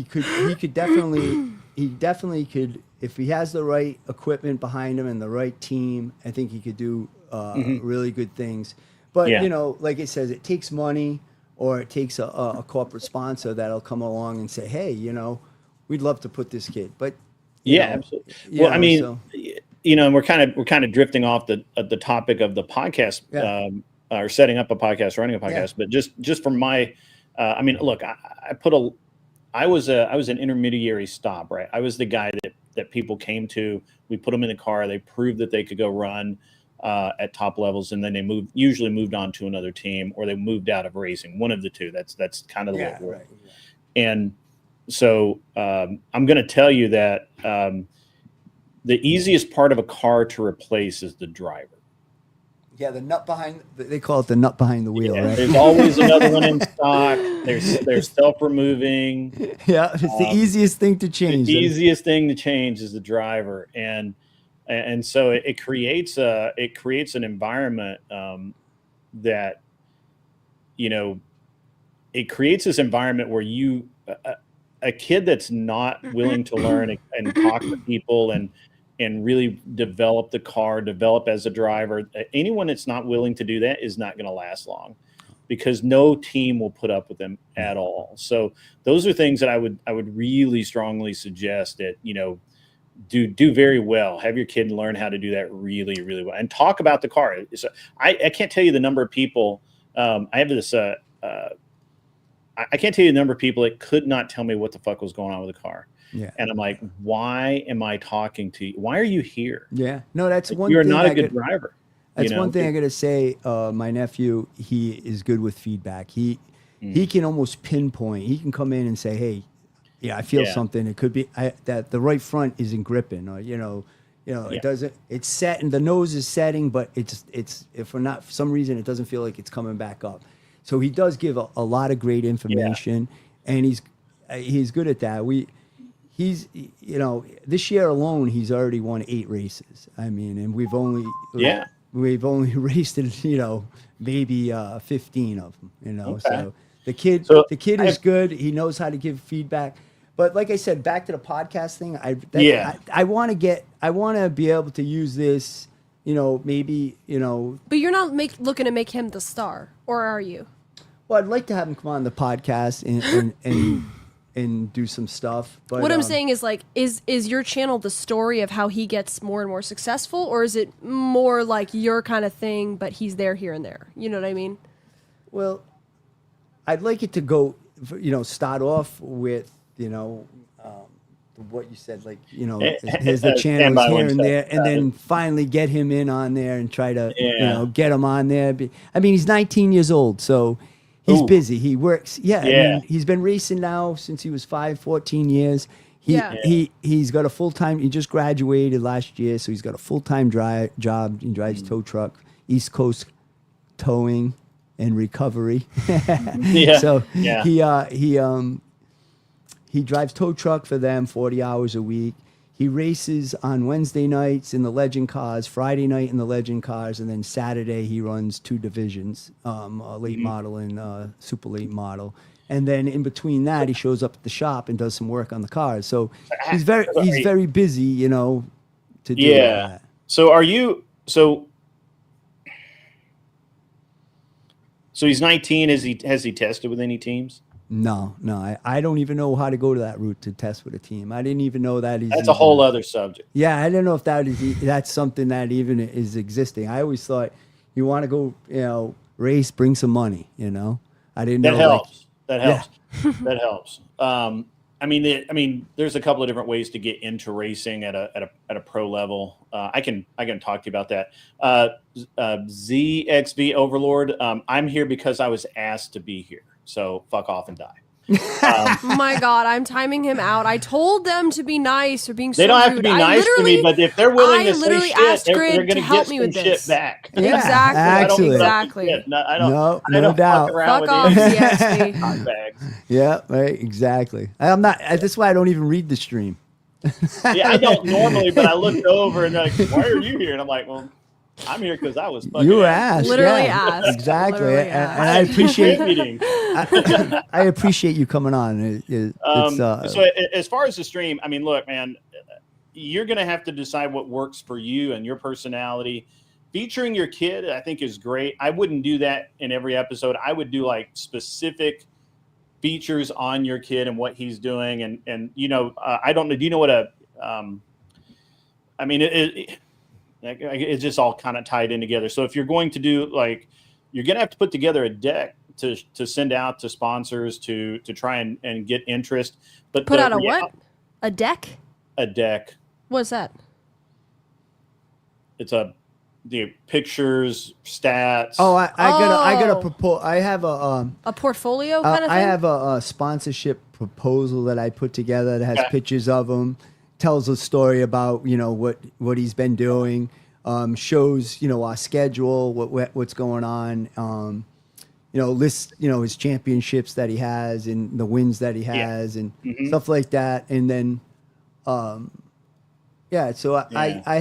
S7: could definitely could, if he has the right equipment behind him and the right team. I think he could do really good things. But like it says, it takes money, or it takes a corporate sponsor that'll come along and say, hey, we'd love to put this kid. But
S5: absolutely. Well, I mean, and we're kind of drifting off the topic of the podcast, or setting up a podcast, running a podcast. But just from my, look, I was an intermediary stop, right? I was the guy that people came to. We put them in the car. They proved that they could go run at top levels, and then they usually moved on to another team, or they moved out of racing. One of the two. That's kind of the way it worked. Right. And so I'm going to tell you that the easiest part of a car to replace is the driver.
S7: Yeah, the nut behind. They call it the nut behind the wheel, right?
S5: There's always another one in stock. They're self-removing.
S7: Yeah, it's the easiest thing to change.
S5: The easiest thing to change is the driver, and so it creates an environment that it creates this environment where a kid that's not willing to learn and talk to people and really develop the car, develop as a driver. Anyone that's not willing to do that is not going to last long, because no team will put up with them at all. So those are things that I would really strongly suggest that, do very well. Have your kid learn how to do that really, really well, and talk about the car. So I can't tell you the number of people. I have this. I can't tell you the number of people that could not tell me what the fuck was going on with the car.
S7: Yeah.
S5: And I'm like, why am I talking to you? Why are you here?
S7: Yeah. No, that's one
S5: You're
S7: thing.
S5: not a good driver.
S7: That's one thing I got to say. My nephew, he is good with feedback. He can almost pinpoint. He can come in and say, hey, I feel something. It could be that the right front isn't gripping, or, it doesn't, it's set and the nose is setting, but it's if for some reason, it doesn't feel like it's coming back up. So he does give a lot of great information, and he's good at that. He's this year alone, he's already won 8 races. I mean, and we've only raced in, maybe 15 of them,
S5: Okay.
S7: So the kid is good. He knows how to give feedback. But like I said, back to the podcast thing, I want to be able to use this, maybe.
S2: But you're not looking to make him the star, or are you?
S7: Well, I'd like to have him come on the podcast and do some stuff. But
S2: what I'm saying is, like, is your channel the story of how he gets more and more successful, or is it more like your kind of thing, but he's there here and there? You know what I mean?
S7: Well, I'd like it to go, start off with, what you said, like, here's the channels here and there, and then finally get him in on there and try to, get him on there. I mean, he's 19 years old, so he's busy. He works. I mean, he's been racing now since he was 14 years. He's got a full-time, he just graduated last year, so he's got a full-time job. He drives tow truck, East Coast Towing and Recovery. So he drives tow truck for them 40 hours a week. He races on Wednesday nights in the Legend cars, Friday night in the Legend cars, and then Saturday he runs 2 divisions, a late model and super late model. And then in between that, he shows up at the shop and does some work on the cars. So he's very busy, to do that.
S5: So are you so he's 19? Has he tested with any teams?
S7: No, I don't even know how to go to that route to test with a team. I didn't even know that is.
S5: That's a whole other subject.
S7: Yeah, I didn't know if that's something that even is existing. I always thought you want to go, race, bring some money. I didn't know.
S5: That helps.
S7: Yeah.
S5: That helps. I mean, there's a couple of different ways to get into racing at a pro level. I can talk to you about that. ZXV Overlord. I'm here because I was asked to be here. So fuck off and die.
S2: Oh my God, I'm timing him out. I told them to be nice or being so
S5: They don't have to
S2: rude.
S5: be nice to me, but if they're willing to say
S2: literally
S5: shit,
S2: asked
S5: they're
S2: Grid
S5: going
S2: to
S5: to
S2: help
S5: get
S2: me
S5: some
S2: with
S5: shit
S2: this.
S5: back.
S7: Yeah,
S2: Exactly.
S7: actually.
S2: Exactly.
S5: I
S7: No
S5: don't
S7: doubt.
S5: fuck around
S2: Fuck
S5: with
S2: off,
S5: these
S2: ZXV.
S5: cockbags.
S7: Yeah, right. Exactly. I'm not. That's why I don't even read the stream.
S5: Yeah, I don't normally, but I looked over and they're like, "Why are you here?" And I'm like, "Well, I'm here because I was fucking."
S7: You were asked.
S2: Literally
S7: yeah,
S2: asked.
S7: Exactly.
S2: Literally
S7: And
S2: asked.
S7: I appreciate.
S5: Meeting.
S7: I appreciate you coming on.
S5: So as far as the stream, I mean, look, man, you're going to have to decide what works for you and your personality. Featuring your kid, I think, is great. I wouldn't do that in every episode. I would do like specific features on your kid and what he's doing. And I don't know. Do you know what I mean, it's just all kind of tied in together. So if you're going to do you're going to have to put together a deck to send out to sponsors to try and get interest. But
S2: Put out a what? A deck?
S5: A deck.
S2: What's that?
S5: It's the pictures, stats.
S7: Oh, I got a propose. I have a
S2: portfolio kind of thing?
S7: I have a sponsorship proposal that I put together that has pictures of him, tells a story about what he's been doing, shows our schedule, what's going on, lists his championships that he has and the wins that he has and stuff like that, and then I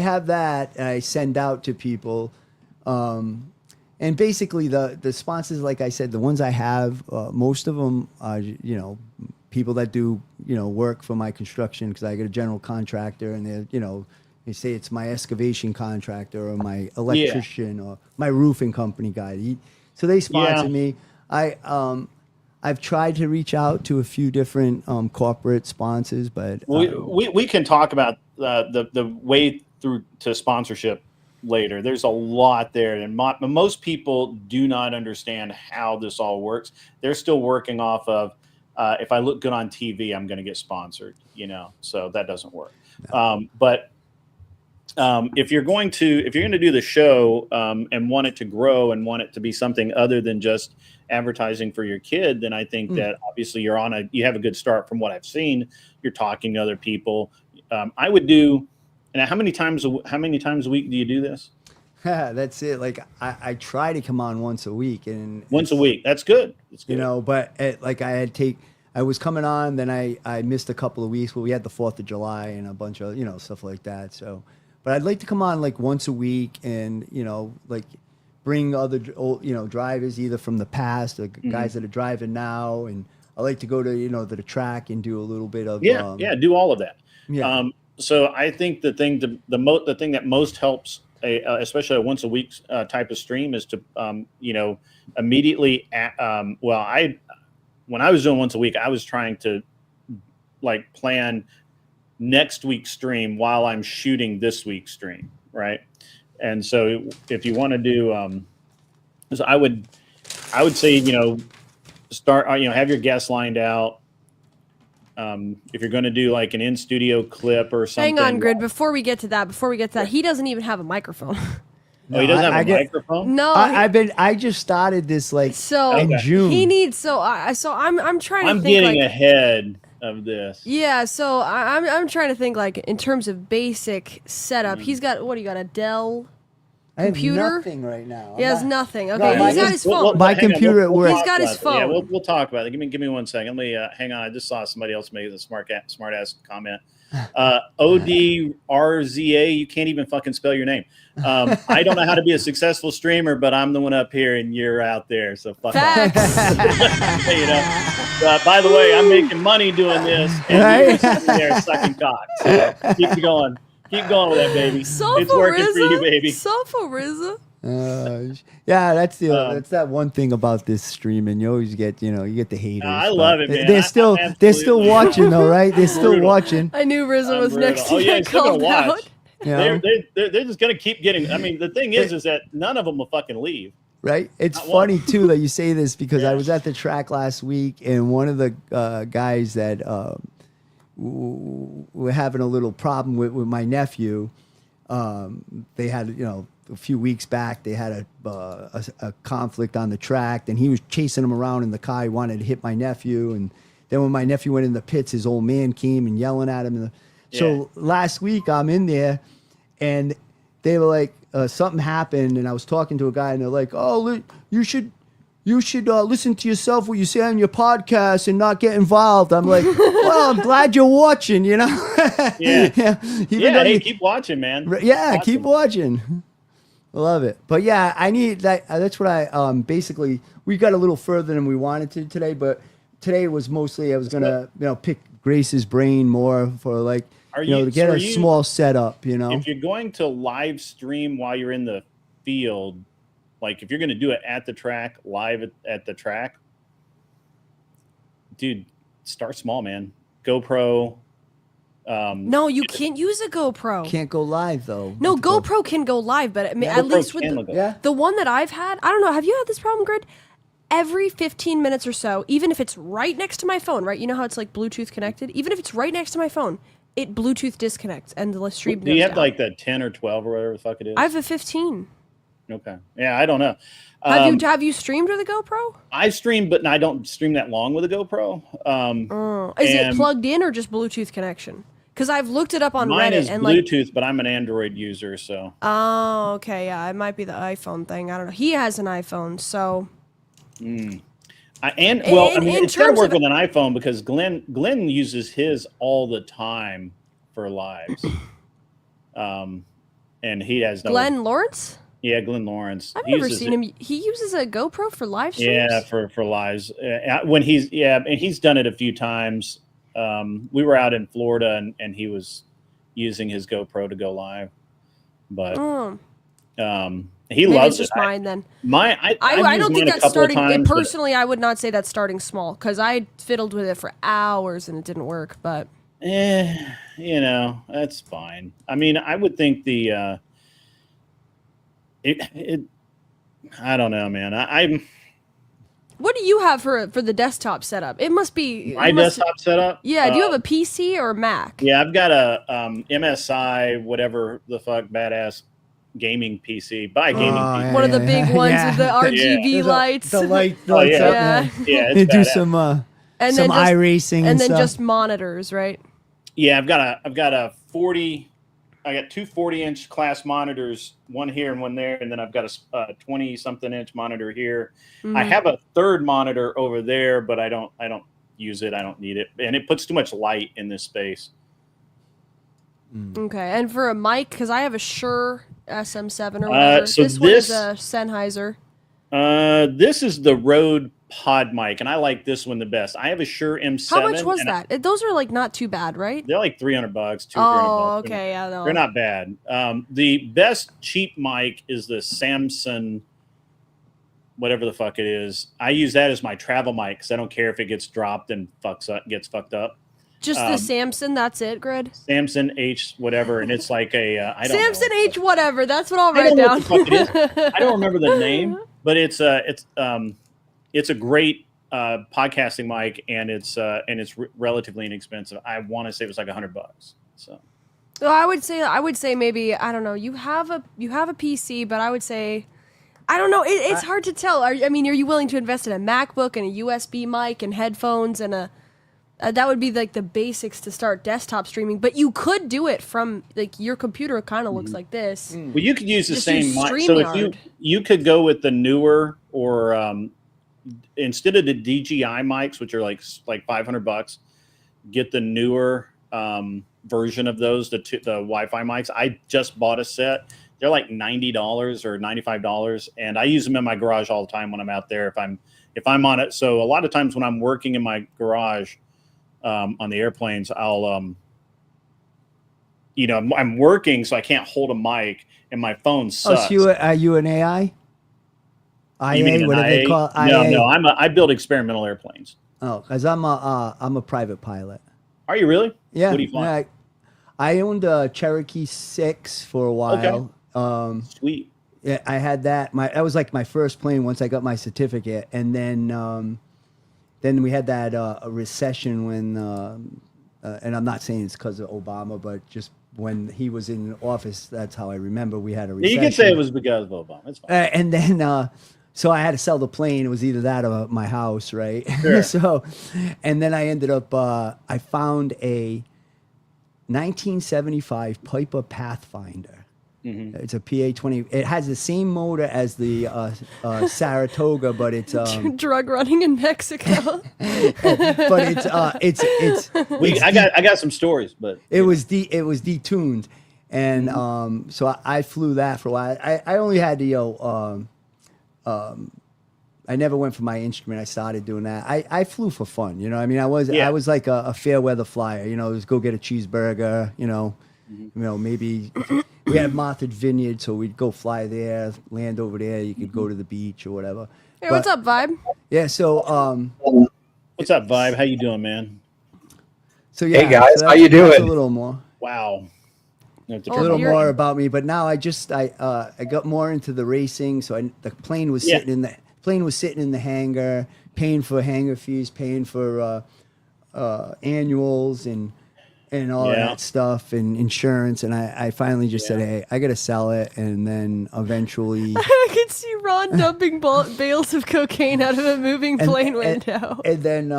S7: have that and I send out to people. And basically the sponsors, like I said, the ones I have, most of them are, people that do, work for my construction, because I get a general contractor and they're, they say it's my excavation contractor or my electrician or my roofing company guy. So they sponsor me. I've tried to reach out to a few different corporate sponsors, but
S5: we can talk about the way through to sponsorship later. There's a lot there, and most people do not understand how this all works. They're still working off of if I look good on TV, I'm going to get sponsored. So that doesn't work.
S7: No.
S5: But if you're going to do the show and want it to grow and want it to be something other than just advertising for your kid, then I think that obviously you have a good start from what I've seen. You're talking to other people. I would do. And how many times a week do you do this?
S7: That's it. Like I try to come on once a week, and
S5: once a week. That's good. That's good.
S7: But I was coming on, then I missed a couple of weeks. Well, we had the 4th of July and a bunch of stuff like that. So, but I'd like to come on like once a week, and bring other drivers either from the past or guys that are driving now, and I like to go to the track and do a little bit of
S5: do all of that.
S7: Yeah.
S5: So I think the thing that most helps, especially a once a week type of stream, is to immediately. When I was doing once a week, I was trying to plan next week's stream while I'm shooting this week's stream, right? And so if you want to do, so I would say start have your guests lined out. If you're going to do like an in-studio clip or something.
S2: Hang on, Grid. Before we get to that, he doesn't even have a microphone.
S5: Oh, he doesn't have a microphone?
S2: No.
S7: I just started this in June.
S2: He needs I'm trying to
S5: I'm
S2: think
S5: getting ahead of this.
S2: Yeah, so I'm trying to think in terms of basic setup. He's got what do you got, a Dell computer?
S7: I have nothing right now.
S2: He has nothing. Okay, he's got his phone.
S7: My computer at work.
S2: He's got his phone.
S5: Yeah, we'll talk about it. Give me 1 second. Let me hang on. I just saw somebody else make a smart ass comment. ODRZA, you can't even fucking spell your name. I don't know how to be a successful streamer, but I'm the one up here and you're out there. So fuck off. By the way, I'm making money doing this, and you're sitting there sucking cock. So keep going with that, baby. It's working for you, baby.
S2: Sofa RZA.
S7: Yeah, that's that one thing about this streaming. You always get, you get the haters.
S5: I
S7: but
S5: love it, man.
S7: They're still
S5: absolutely-
S7: watching though, right? They're still
S5: Brutal.
S7: watching.
S2: I knew Rizzo was
S5: Brutal.
S2: next to
S5: Oh yeah,
S2: get
S5: he's still gonna
S2: called
S5: watch.
S2: out.
S7: You know?
S5: They're just gonna keep getting. I mean, the thing is that none of them will fucking leave.
S7: Right? It's
S5: Not one.
S7: funny too that you say this because I
S5: Yeah.
S7: was at the track last week and one of the guys that were having a little problem with my nephew. They had, a few weeks back, they had a conflict on the track, and he was chasing him around in the car. He wanted to hit my nephew, and then when my nephew went in the pits, his old man came and yelling at him. So last week, I'm in there, and they were like, something happened, and I was talking to a guy, and they're like, "Oh, you should listen to yourself what you say on your podcast and not get involved." I'm like, "Well, I'm glad you're watching,
S5: Yeah.
S7: yeah. Even though
S5: Hey,
S7: you-
S5: keep watching, man.
S7: yeah,
S5: Awesome.
S7: keep watching. I love it. But yeah, I need that. That's what I basically. We got a little further than we wanted to today, but today was mostly I was gonna pick Grace's brain more for like to get a small setup.
S5: If you're going to live stream while you're in the field, like if you're going to do it at the track, live at the track, dude, start small, man. GoPro.
S2: No, you can't use a GoPro.
S7: Can't go live though.
S2: No, GoPro can go live, but I mean, at
S5: GoPro
S2: least with
S5: can
S2: the,
S5: go.
S7: Yeah.
S2: the one that I've had, I don't know. Have you had this problem, Grid? Every 15 minutes or so, even if it's right next to my phone, right? You know how it's like Bluetooth connected? Even if it's right next to my phone, it Bluetooth disconnects and the stream
S5: Do you
S2: goes
S5: have
S2: down.
S5: like the 10 or 12 or whatever the fuck it is?
S2: I have a 15.
S5: Okay. Yeah, I don't know.
S2: Have you streamed with a GoPro?
S5: I stream, but I don't stream that long with a GoPro.
S2: Is it
S5: and
S2: plugged in or just Bluetooth connection? Because I've looked it up on
S5: mine
S2: Reddit
S5: is
S2: and
S5: Bluetooth, but I'm an Android user, so.
S2: Oh, okay, yeah, it might be the iPhone thing. I don't know. He has an iPhone, so
S5: In
S2: in
S5: it's got to
S2: terms
S5: work
S2: of-
S5: with an iPhone because Glenn uses his all the time for lives. And he has no.
S2: Glenn Lawrence?
S5: Yeah, Glenn Lawrence.
S2: I've
S5: He
S2: never
S5: uses
S2: seen him. He uses a GoPro for live streams.
S5: Yeah, for lives. When and he's done it a few times. We were out in Florida and he was using his GoPro to go live, but
S2: Oh,
S5: he
S2: maybe
S5: loves
S2: it's just
S5: it.
S2: mine then.
S5: I
S2: don't think that's starting.
S5: Times,
S2: Personally, I would not say that's starting small because I fiddled with it for hours and it didn't work. But
S5: that's fine. I mean, I would think the I don't know, man. I'm
S2: what do you have for the desktop setup? It must be
S5: my desktop setup.
S2: Yeah, do you have a PC or a Mac?
S5: Yeah, I've got a MSI, whatever the fuck, badass gaming PC. Buy a gaming PC.
S2: One of the big ones
S7: yeah.
S2: with the RGB lights.
S7: The lights
S5: Oh, yeah.
S7: up.
S2: Yeah.
S5: Yeah,
S7: They
S5: it's
S7: do
S5: badass.
S7: some
S2: And then
S7: some
S2: just-
S7: iRacing
S2: and
S7: and
S2: then
S7: stuff.
S2: just monitors, right?
S5: Yeah, I've got a 40. I got two 40-inch class monitors, one here and one there, and then I've got a 20-something inch monitor here. I have a third monitor over there, but I don't use it. I don't need it, and it puts too much light in this space.
S2: Okay, and for a mic, because I have a Shure SM7 or whatever.
S5: so
S2: this one is
S5: this-
S2: a Sennheiser.
S5: This is the Rode Pod mic, and I like this one the best. I have a Shure M7.
S2: How much was
S5: and
S2: that? Those are like not too bad, right?
S5: They're like $300, $200.
S2: Oh, okay, yeah, no.
S5: They're not bad. The best cheap mic is the Samson, whatever the fuck it is. I use that as my travel mic because I don't care if it gets dropped and gets fucked up.
S2: Just the Samson, that's it, Grid?
S5: Samson H whatever, and it's like a I don't
S2: Samson
S5: know.
S2: H whatever, that's what I'll
S5: I
S2: write
S5: don't know
S2: down.
S5: what the fuck it is. I don't remember the name, but it's a great podcasting mic, and it's relatively inexpensive. I want to say it was like $100. So.
S2: So I would say maybe, I don't know, you have a PC, but I would say, I don't know, it's hard to tell. Are you willing to invest in a MacBook and a USB mic and headphones and that would be like the basics to start desktop streaming, but you could do it from like your computer kind of looks like this.
S5: Well, you could use the
S2: Just
S5: same
S2: use
S5: mic. So if
S2: StreamYard.
S5: you could go with the newer or instead of the DJI mics, which are like $500, get the newer version of those, the Wi-Fi mics. I just bought a set. They're like $90 or $95, and I use them in my garage all the time when I'm out there. If I'm on it, so a lot of times when I'm working in my garage on the airplanes, I'll I'm working, so I can't hold a mic, and my phone
S7: Oh,
S5: sucks.
S7: so are you an AI?
S5: You mean
S7: IA,
S5: an
S7: what do they
S5: IA?
S7: call
S5: No,
S7: IA?
S5: no, I build experimental airplanes.
S7: Oh, because I'm a private pilot.
S5: Are you really?
S7: Yeah,
S5: What do you fly?
S7: yeah, I owned a Cherokee 6 for a while.
S5: Sweet.
S7: Yeah, I had that. That was like my first plane once I got my certificate, and then we had that a recession when, and I'm not saying it's because of Obama, but just when he was in office, that's how I remember we had a recession.
S5: You can say it was because of Obama. It's fine.
S7: And then so I had to sell the plane. It was either that or my house, right?
S5: Sure.
S7: So, and then I ended up I found a 1975 Piper Pathfinder. It's a PA-20. It has the same motor as the Saratoga, but it's
S2: Drug running in Mexico.
S7: but it's
S5: I got some stories, but
S7: it was detuned, and so I flew that for a while. I only had to I never went for my instrument. I started doing that. I flew for fun, you know. I mean, I was like a fair weather flyer, you know. Just go get a cheeseburger, you know. You know, maybe we had Martha's Vineyard, so we'd go fly there, land over there. You could go to the beach or whatever.
S2: Hey, what's up, Vibe?
S7: Yeah, so
S5: what's up, Vibe? How you doing, man?
S7: so yeah.
S8: Hey, guys,
S7: so
S8: how you
S7: that's
S8: doing?
S7: a little more.
S5: Wow. You have to
S2: Oh,
S5: turn
S7: A little
S5: it
S2: you're-
S7: more about me, but now I got more into the racing. So the plane was
S5: Yeah.
S7: sitting in the hangar, paying for hangar fees, paying for annuals and all
S5: Yeah.
S7: that stuff and insurance. And I finally just said, hey, I got to sell it. And then eventually,
S2: I can see Ron dumping bales of cocaine out of a moving plane window.
S7: and then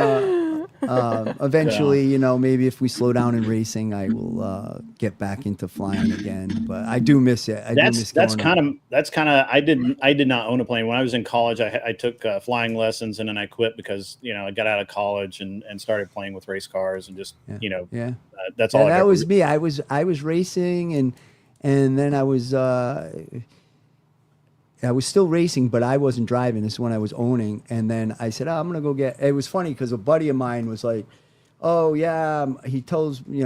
S7: eventually, you know, maybe if we slow down in racing, I will get back into flying again. But I do miss it.
S5: That's kind of I did not own a plane when I was in college. I took flying lessons and then I quit because, you know, I got out of college and started playing with race cars and just, you know,
S7: yeah.
S5: that's all.
S7: And
S5: I've
S7: that
S5: ever
S7: was me. I was racing and then I was still racing, but I wasn't driving. This is when I was owning. And then I said, I'm gonna go get. It was funny because a buddy of mine was like, "Oh yeah," he tells me,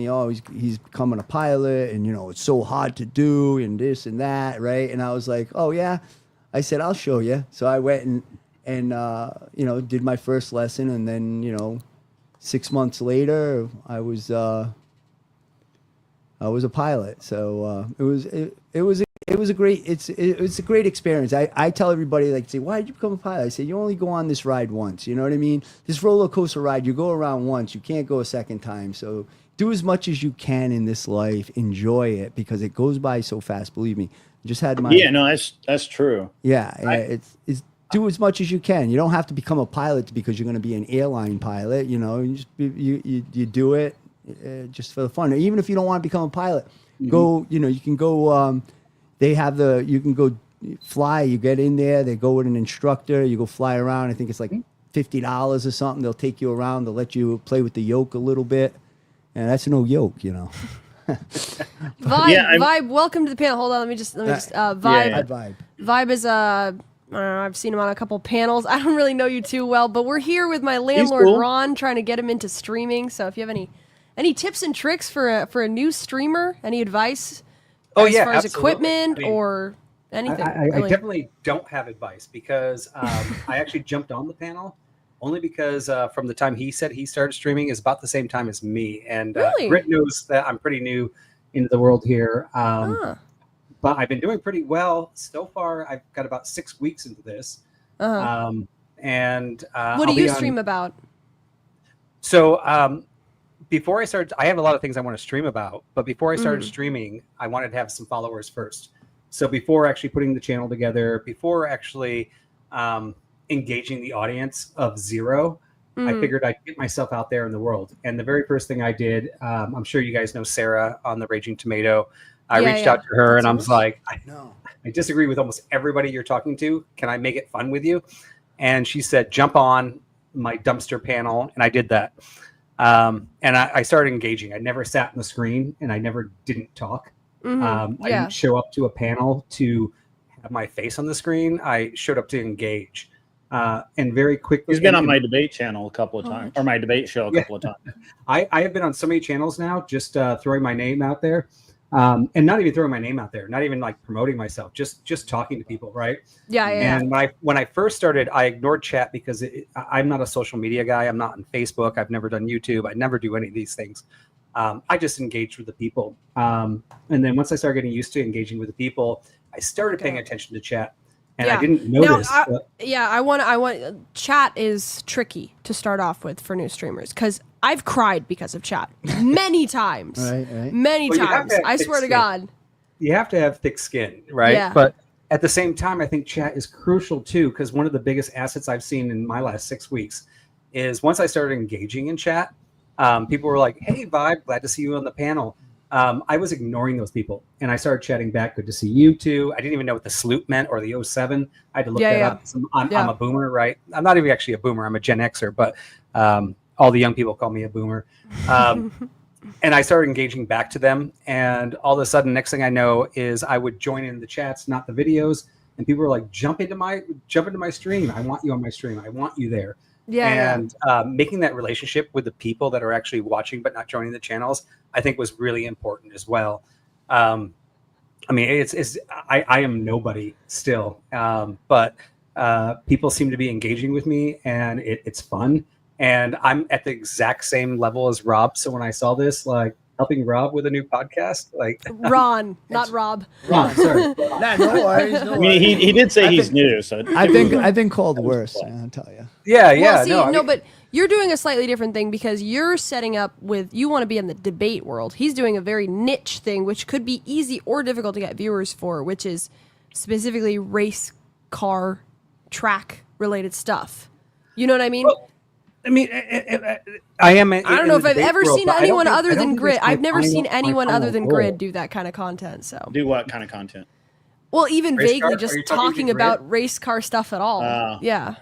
S7: "Oh, he's becoming a pilot, and you know it's so hard to do, and this and that, right?" And I was like, "Oh yeah," I said, "I'll show you." So I went and you know did my first lesson, and then you know 6 months later I was a pilot. So it was a great it's a great experience. I tell everybody, like, say, why did you become a pilot? I say, you only go on this ride once. You know what I mean? This roller coaster ride, you go around once, you can't go a second time. So do as much as you can in this life. Enjoy it because it goes by so fast. Believe me. I just had my
S5: that's true.
S7: yeah. It's do as much as you can. You don't have to become a pilot because you're going to be an airline pilot. You know, you do it just for the fun. Even if you don't want to become a pilot, go. You know, you can go. They have you can go fly. You get in there. They go with an instructor. You go fly around. I think it's like $50 or something. They'll take you around. They'll let you play with the yoke a little bit. And that's no yoke, you know.
S2: Vibe, welcome to the panel. Hold on, let me just Vibe.
S5: Yeah.
S7: Vibe.
S2: Vibe is I don't know, I've seen him on a couple panels. I don't really know you too well, but we're here with my landlord
S5: cool.
S2: Ron, trying to get him into streaming. So if you have any tips and tricks for a new streamer, any advice as far as equipment or anything?
S8: I
S2: really?
S8: definitely don't have advice because I actually jumped on the panel only because from the time he said he started streaming is about the same time as me. And
S2: Really?
S8: Britt knows that I'm pretty new into the world here.
S2: Ah.
S8: But I've been doing pretty well so far. I've got about 6 weeks into this.
S2: Uh-huh.
S8: And
S2: What do you stream about?
S8: So before I started, I have a lot of things I want to stream about, but before I started streaming, I wanted to have some followers first. So before actually putting the channel together, before actually engaging the audience of zero, I figured I'd get myself out there in the world. And the very first thing I did, I'm sure you guys know Sarah on the Raging Tomato. I reached out to her and I was like, I disagree with almost everybody you're talking to. Can I make it fun with you? And she said, jump on my dumpster panel. And I did that. And I started engaging. I never sat on the screen and I never didn't talk. I didn't show up to a panel to have my face on the screen. I showed up to engage. And very quickly,
S5: He's been on my debate channel a couple of times, or my debate show a couple of times.
S8: I have been on so many channels now, just throwing my name out there. And not even throwing my name out there, not even like promoting myself, just talking to people, right?
S2: Yeah.
S8: And when I first started, I ignored chat because I'm not a social media guy. I'm not on Facebook. I've never done YouTube. I never do any of these things. I just engaged with the people. And then once I started getting used to engaging with the people, I started paying attention to chat. And I didn't notice.
S2: I want chat is tricky to start off with for new streamers because I've cried because of chat many times.
S7: Right.
S2: Many times. I swear to God.
S8: You have to have thick skin, right?
S2: Yeah.
S8: But at the same time, I think chat is crucial too, because one of the biggest assets I've seen in my last 6 weeks is once I started engaging in chat, people were like, "Hey, Vibe, glad to see you on the panel." I was ignoring those people, and I started chatting back. Good to see you too. I didn't even know what the salute meant or the 07. I had to look that up. I'm a boomer, right? I'm not even actually a boomer. I'm a Gen Xer, but all the young people call me a boomer. And I started engaging back to them, and all of a sudden, next thing I know is I would join in the chats, not the videos, and people were like, "Jump into my stream. I want you on my stream. I want you there." Making that relationship with the people that are actually watching but not joining the channels, I think was really important as well. I mean, I am nobody still, but people seem to be engaging with me, and it's fun. And I'm at the exact same level as Rob. So when I saw this, like helping Rob with a new podcast, like
S2: Ron, not Rob.
S8: Ron, sorry.
S7: No worries.
S5: I mean, he did say he's new, so
S7: I've been called worse. I'll tell you.
S8: Yeah.
S2: But you're doing a slightly different thing because you're setting up with, you want to be in the debate world. He's doing a very niche thing, which could be easy or difficult to get viewers for, which is specifically race car track related stuff. You know what I mean?
S8: Well, I mean, I am.
S2: I don't know if I've ever seen anyone other than Grid. I've never seen anyone other than Grid do that kind of content. So
S5: do what kind of content?
S2: Well, even
S8: Race
S2: vaguely
S8: car?
S2: just
S8: Are you talking
S2: talking
S8: to Grid?
S2: about race car stuff at all. Yeah.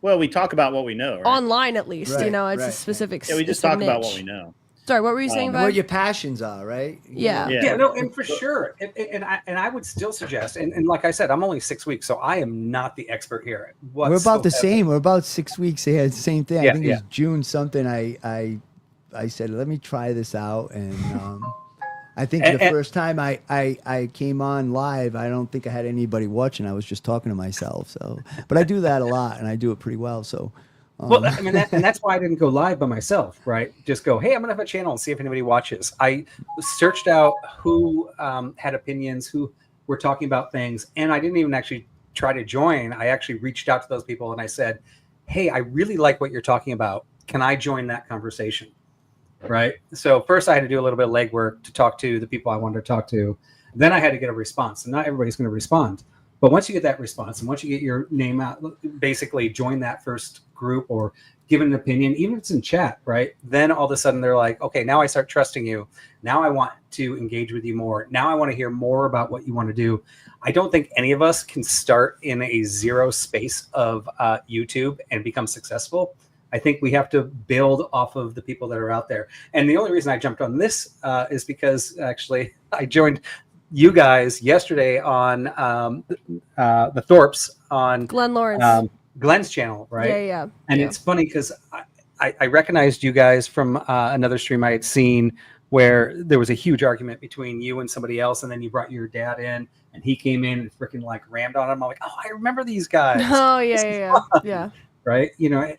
S5: Well, we talk about what we know, right?
S2: Online, at least,
S7: Right,
S2: you know, it's a
S7: right.
S2: specific.
S5: Yeah, we just
S2: it's a
S5: talk about
S2: niche.
S5: what we know.
S2: Sorry, what were you saying,
S7: What
S2: Vibe?
S7: your passions are, right?
S2: Yeah.
S8: Yeah, no, and for sure. And I would still suggest, and like I said, I'm only 6 weeks, so I am not the expert here.
S7: We're about the same. We're about 6 weeks. They had the same thing.
S8: Yeah,
S7: I think it was June something. I said, let me try this out, and I think the first time I came on live, I don't think I had anybody watching. I was just talking to myself. So, but I do that a lot, and I do it pretty well. So.
S8: Well, I mean, and that's why I didn't go live by myself, right? Just go, hey, I'm gonna have a channel and see if anybody watches. I searched out who had opinions, who were talking about things, and I didn't even actually try to join. I actually reached out to those people and I said, hey, I really like what you're talking about. Can I join that conversation? Right. So first I had to do a little bit of legwork to talk to the people I wanted to talk to. Then I had to get a response, and not everybody's going to respond. But once you get that response and once you get your name out, basically join that first group or give an opinion, even if it's in chat, right? Then all of a sudden they're like, okay, now I start trusting you. Now I want to engage with you more. Now I want to hear more about what you want to do. I don't think any of us can start in a zero space of YouTube and become successful. I think we have to build off of the people that are out there. And the only reason I jumped on this is because actually I joined you guys yesterday on the Thorpes on
S2: Glenn Lawrence.
S8: Glenn's channel, right?
S2: Yeah.
S8: And it's funny because I recognized you guys from another stream I had seen where there was a huge argument between you and somebody else, and then you brought your dad in, and he came in and freaking like rammed on him. I'm like, oh, I remember these guys.
S2: Oh yeah.
S8: Right? You know,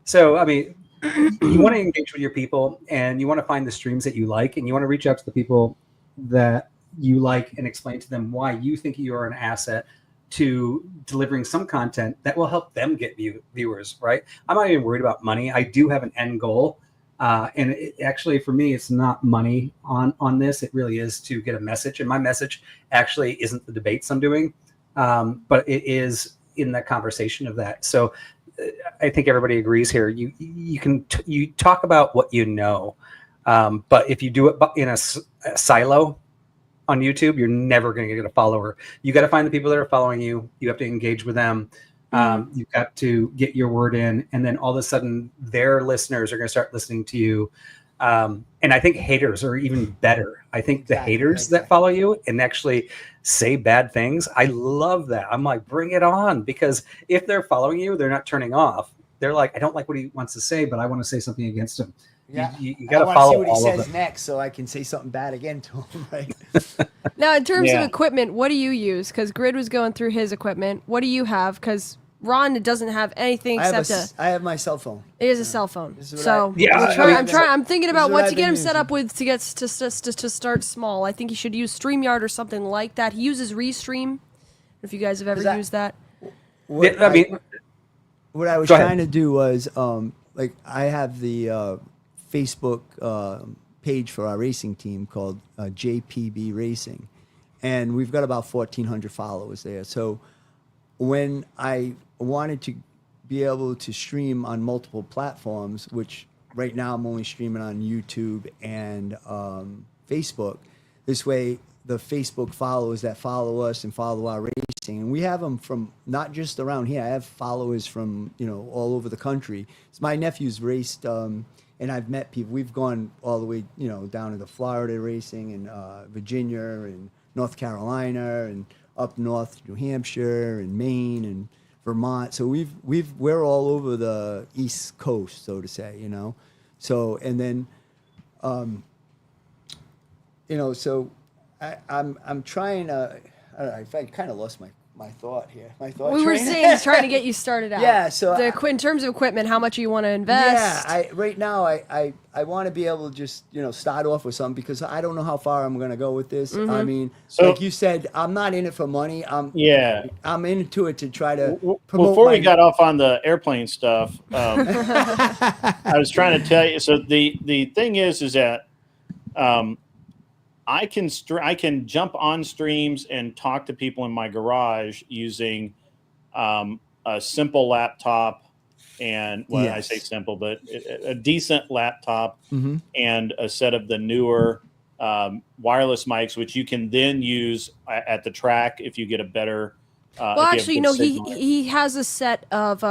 S8: so I mean, you want to engage with your people, and you want to find the streams that you like, and you want to reach out to the people that you like and explain to them why you think you are an asset to delivering some content that will help them get viewers, right? I'm not even worried about money. I do have an end goal. And actually, for me, it's not money on this. It really is to get a message. And my message actually isn't the debates I'm doing, but it is in that conversation of that. So I think everybody agrees here. You talk about what you know, but if you do it in a silo on YouTube, you're never going to get a follower. You got to find the people that are following you. You have to engage with them. You've got to get your word in, and then all of a sudden their listeners are going to start listening to you. And I think haters are even better. I think the haters that follow you and actually say bad things, I love that. I'm like, bring it on, because if they're following you, they're not turning off. They're like, I don't like what he wants to say, but I want to say something against him.
S7: Yeah.
S8: You got to
S7: I
S8: follow
S7: see what he
S8: all of
S7: says
S8: it.
S7: next, so I can say something bad again to him. Right?
S2: Now, in terms
S5: Yeah.
S2: of equipment, what do you use? Because Grid was going through his equipment. What do you have? Because Ron doesn't have anything
S7: I have
S2: except
S7: I have my cell phone.
S2: it is a cell phone.
S7: This is what
S2: So
S8: Yeah,
S2: I'm
S8: I
S2: trying.
S8: mean-
S2: I'm thinking about
S7: is what
S2: what
S7: I've
S2: to get
S7: been
S2: him set
S7: using.
S2: up with to get to start small. I think he should use StreamYard or something like that. He uses Restream. If you guys have ever
S7: Is that-
S2: used that.
S7: What
S8: Yeah, I mean,
S7: what I was
S8: Go ahead.
S7: trying to do was like I have the Facebook page for our racing team called JPB Racing, and we've got about 1,400 followers there. So when I wanted to be able to stream on multiple platforms, which right now I'm only streaming on YouTube and Facebook, this way the Facebook followers that follow us and follow our racing, and we have them from not just around here. I have followers from all over the country. So my nephew's raced, and I've met people. We've gone all the way down to the Florida racing and Virginia and North Carolina and up north New Hampshire and Maine and Vermont. So we're all over the East Coast, so to say. So and then so I'm trying to. I don't know. I kind of lost my thought here. My thought.
S2: We were
S7: train.
S2: saying he's trying to get you started out.
S7: Yeah, so
S2: in terms of equipment, how much you want to invest?
S7: Yeah, right now I want to be able to just start off with something because I don't know how far I'm going to go with this. I mean,
S5: So-
S7: like you said, I'm not in it for money. I'm into it to try to promote.
S5: Before we got off on the airplane stuff, I was trying to tell you. So the thing is that I can jump on streams and talk to people in my garage using a simple laptop and I say simple, but a decent laptop and a set of the newer wireless mics, which you can then use at the track if you get a better.
S2: Well, actually, he has a set of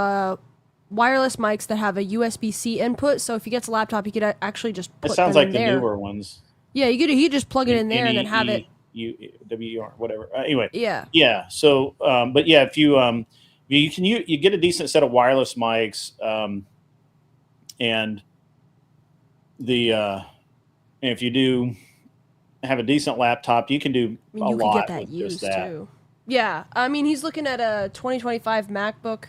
S2: wireless mics that have a USB-C input. So if he gets a laptop, he could actually just put
S5: It sounds
S2: them
S5: like
S2: in
S5: the
S2: there.
S5: newer ones.
S2: Yeah, you just plug it in there and then have it.
S5: WER, whatever. Anyway.
S2: Yeah.
S5: Yeah. So, but yeah, if you you get a decent set of wireless mics, and if you do have a decent laptop, you can do
S2: I mean,
S5: a
S2: you could
S5: lot
S2: get that
S5: with
S2: used
S5: just that.
S2: too. Yeah, I mean, he's looking at a 2025 MacBook.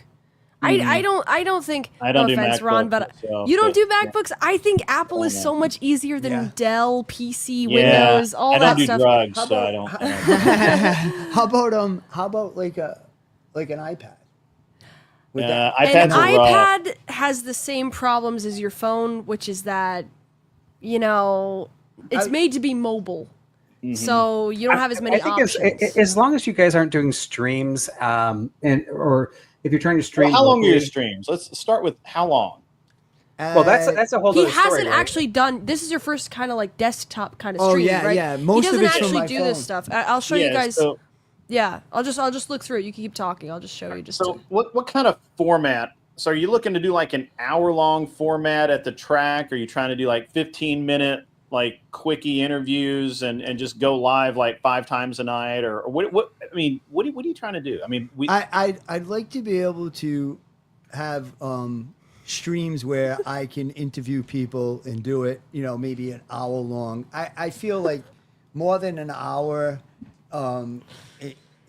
S2: I don't think.
S5: I don't
S2: no
S5: do
S2: offense,
S5: MacBook
S2: Ron, but
S5: myself,
S2: you don't
S5: but-
S2: do MacBooks. I think Apple is
S5: no.
S2: so much easier than
S7: Yeah.
S2: Dell, PC,
S5: Yeah,
S2: Windows, all
S5: I
S2: that
S5: don't do
S2: stuff.
S5: drugs,
S7: How
S5: so I
S7: about-
S5: don't.
S7: How about like an iPad? Would
S5: iPads
S2: An
S5: are rough.
S2: iPad has the same problems as your phone, which is that, it's made to be mobile.
S5: Mm-hmm.
S2: So you don't have as many
S8: I think
S2: options.
S8: as long as you guys aren't doing streams, or if you're trying to stream.
S5: Well, how long are your
S8: locally-
S5: streams? Let's start with how long.
S8: Well, that's a whole.
S2: He
S8: other story,
S2: hasn't
S8: right?
S2: actually done. This is your first kind of like desktop kind of
S7: Oh,
S2: stream,
S7: yeah,
S2: right?
S7: yeah. Most
S2: he
S7: of
S2: doesn't
S7: it's from
S2: actually
S7: my
S2: do this
S7: phone.
S2: stuff. I'll show you guys.
S5: So,
S2: Yeah, I'll just look through it. You can keep talking. I'll just show you.
S5: so what kind of format? So are you looking to do like an hour-long format at the track? Or are you trying to do like 15-minute like quickie interviews and just go live like 5 times a night? Or what I mean, what are you trying to do? I mean,
S7: I'd like to be able to have streams where I can interview people and do it, maybe an hour long. I feel like more than an hour,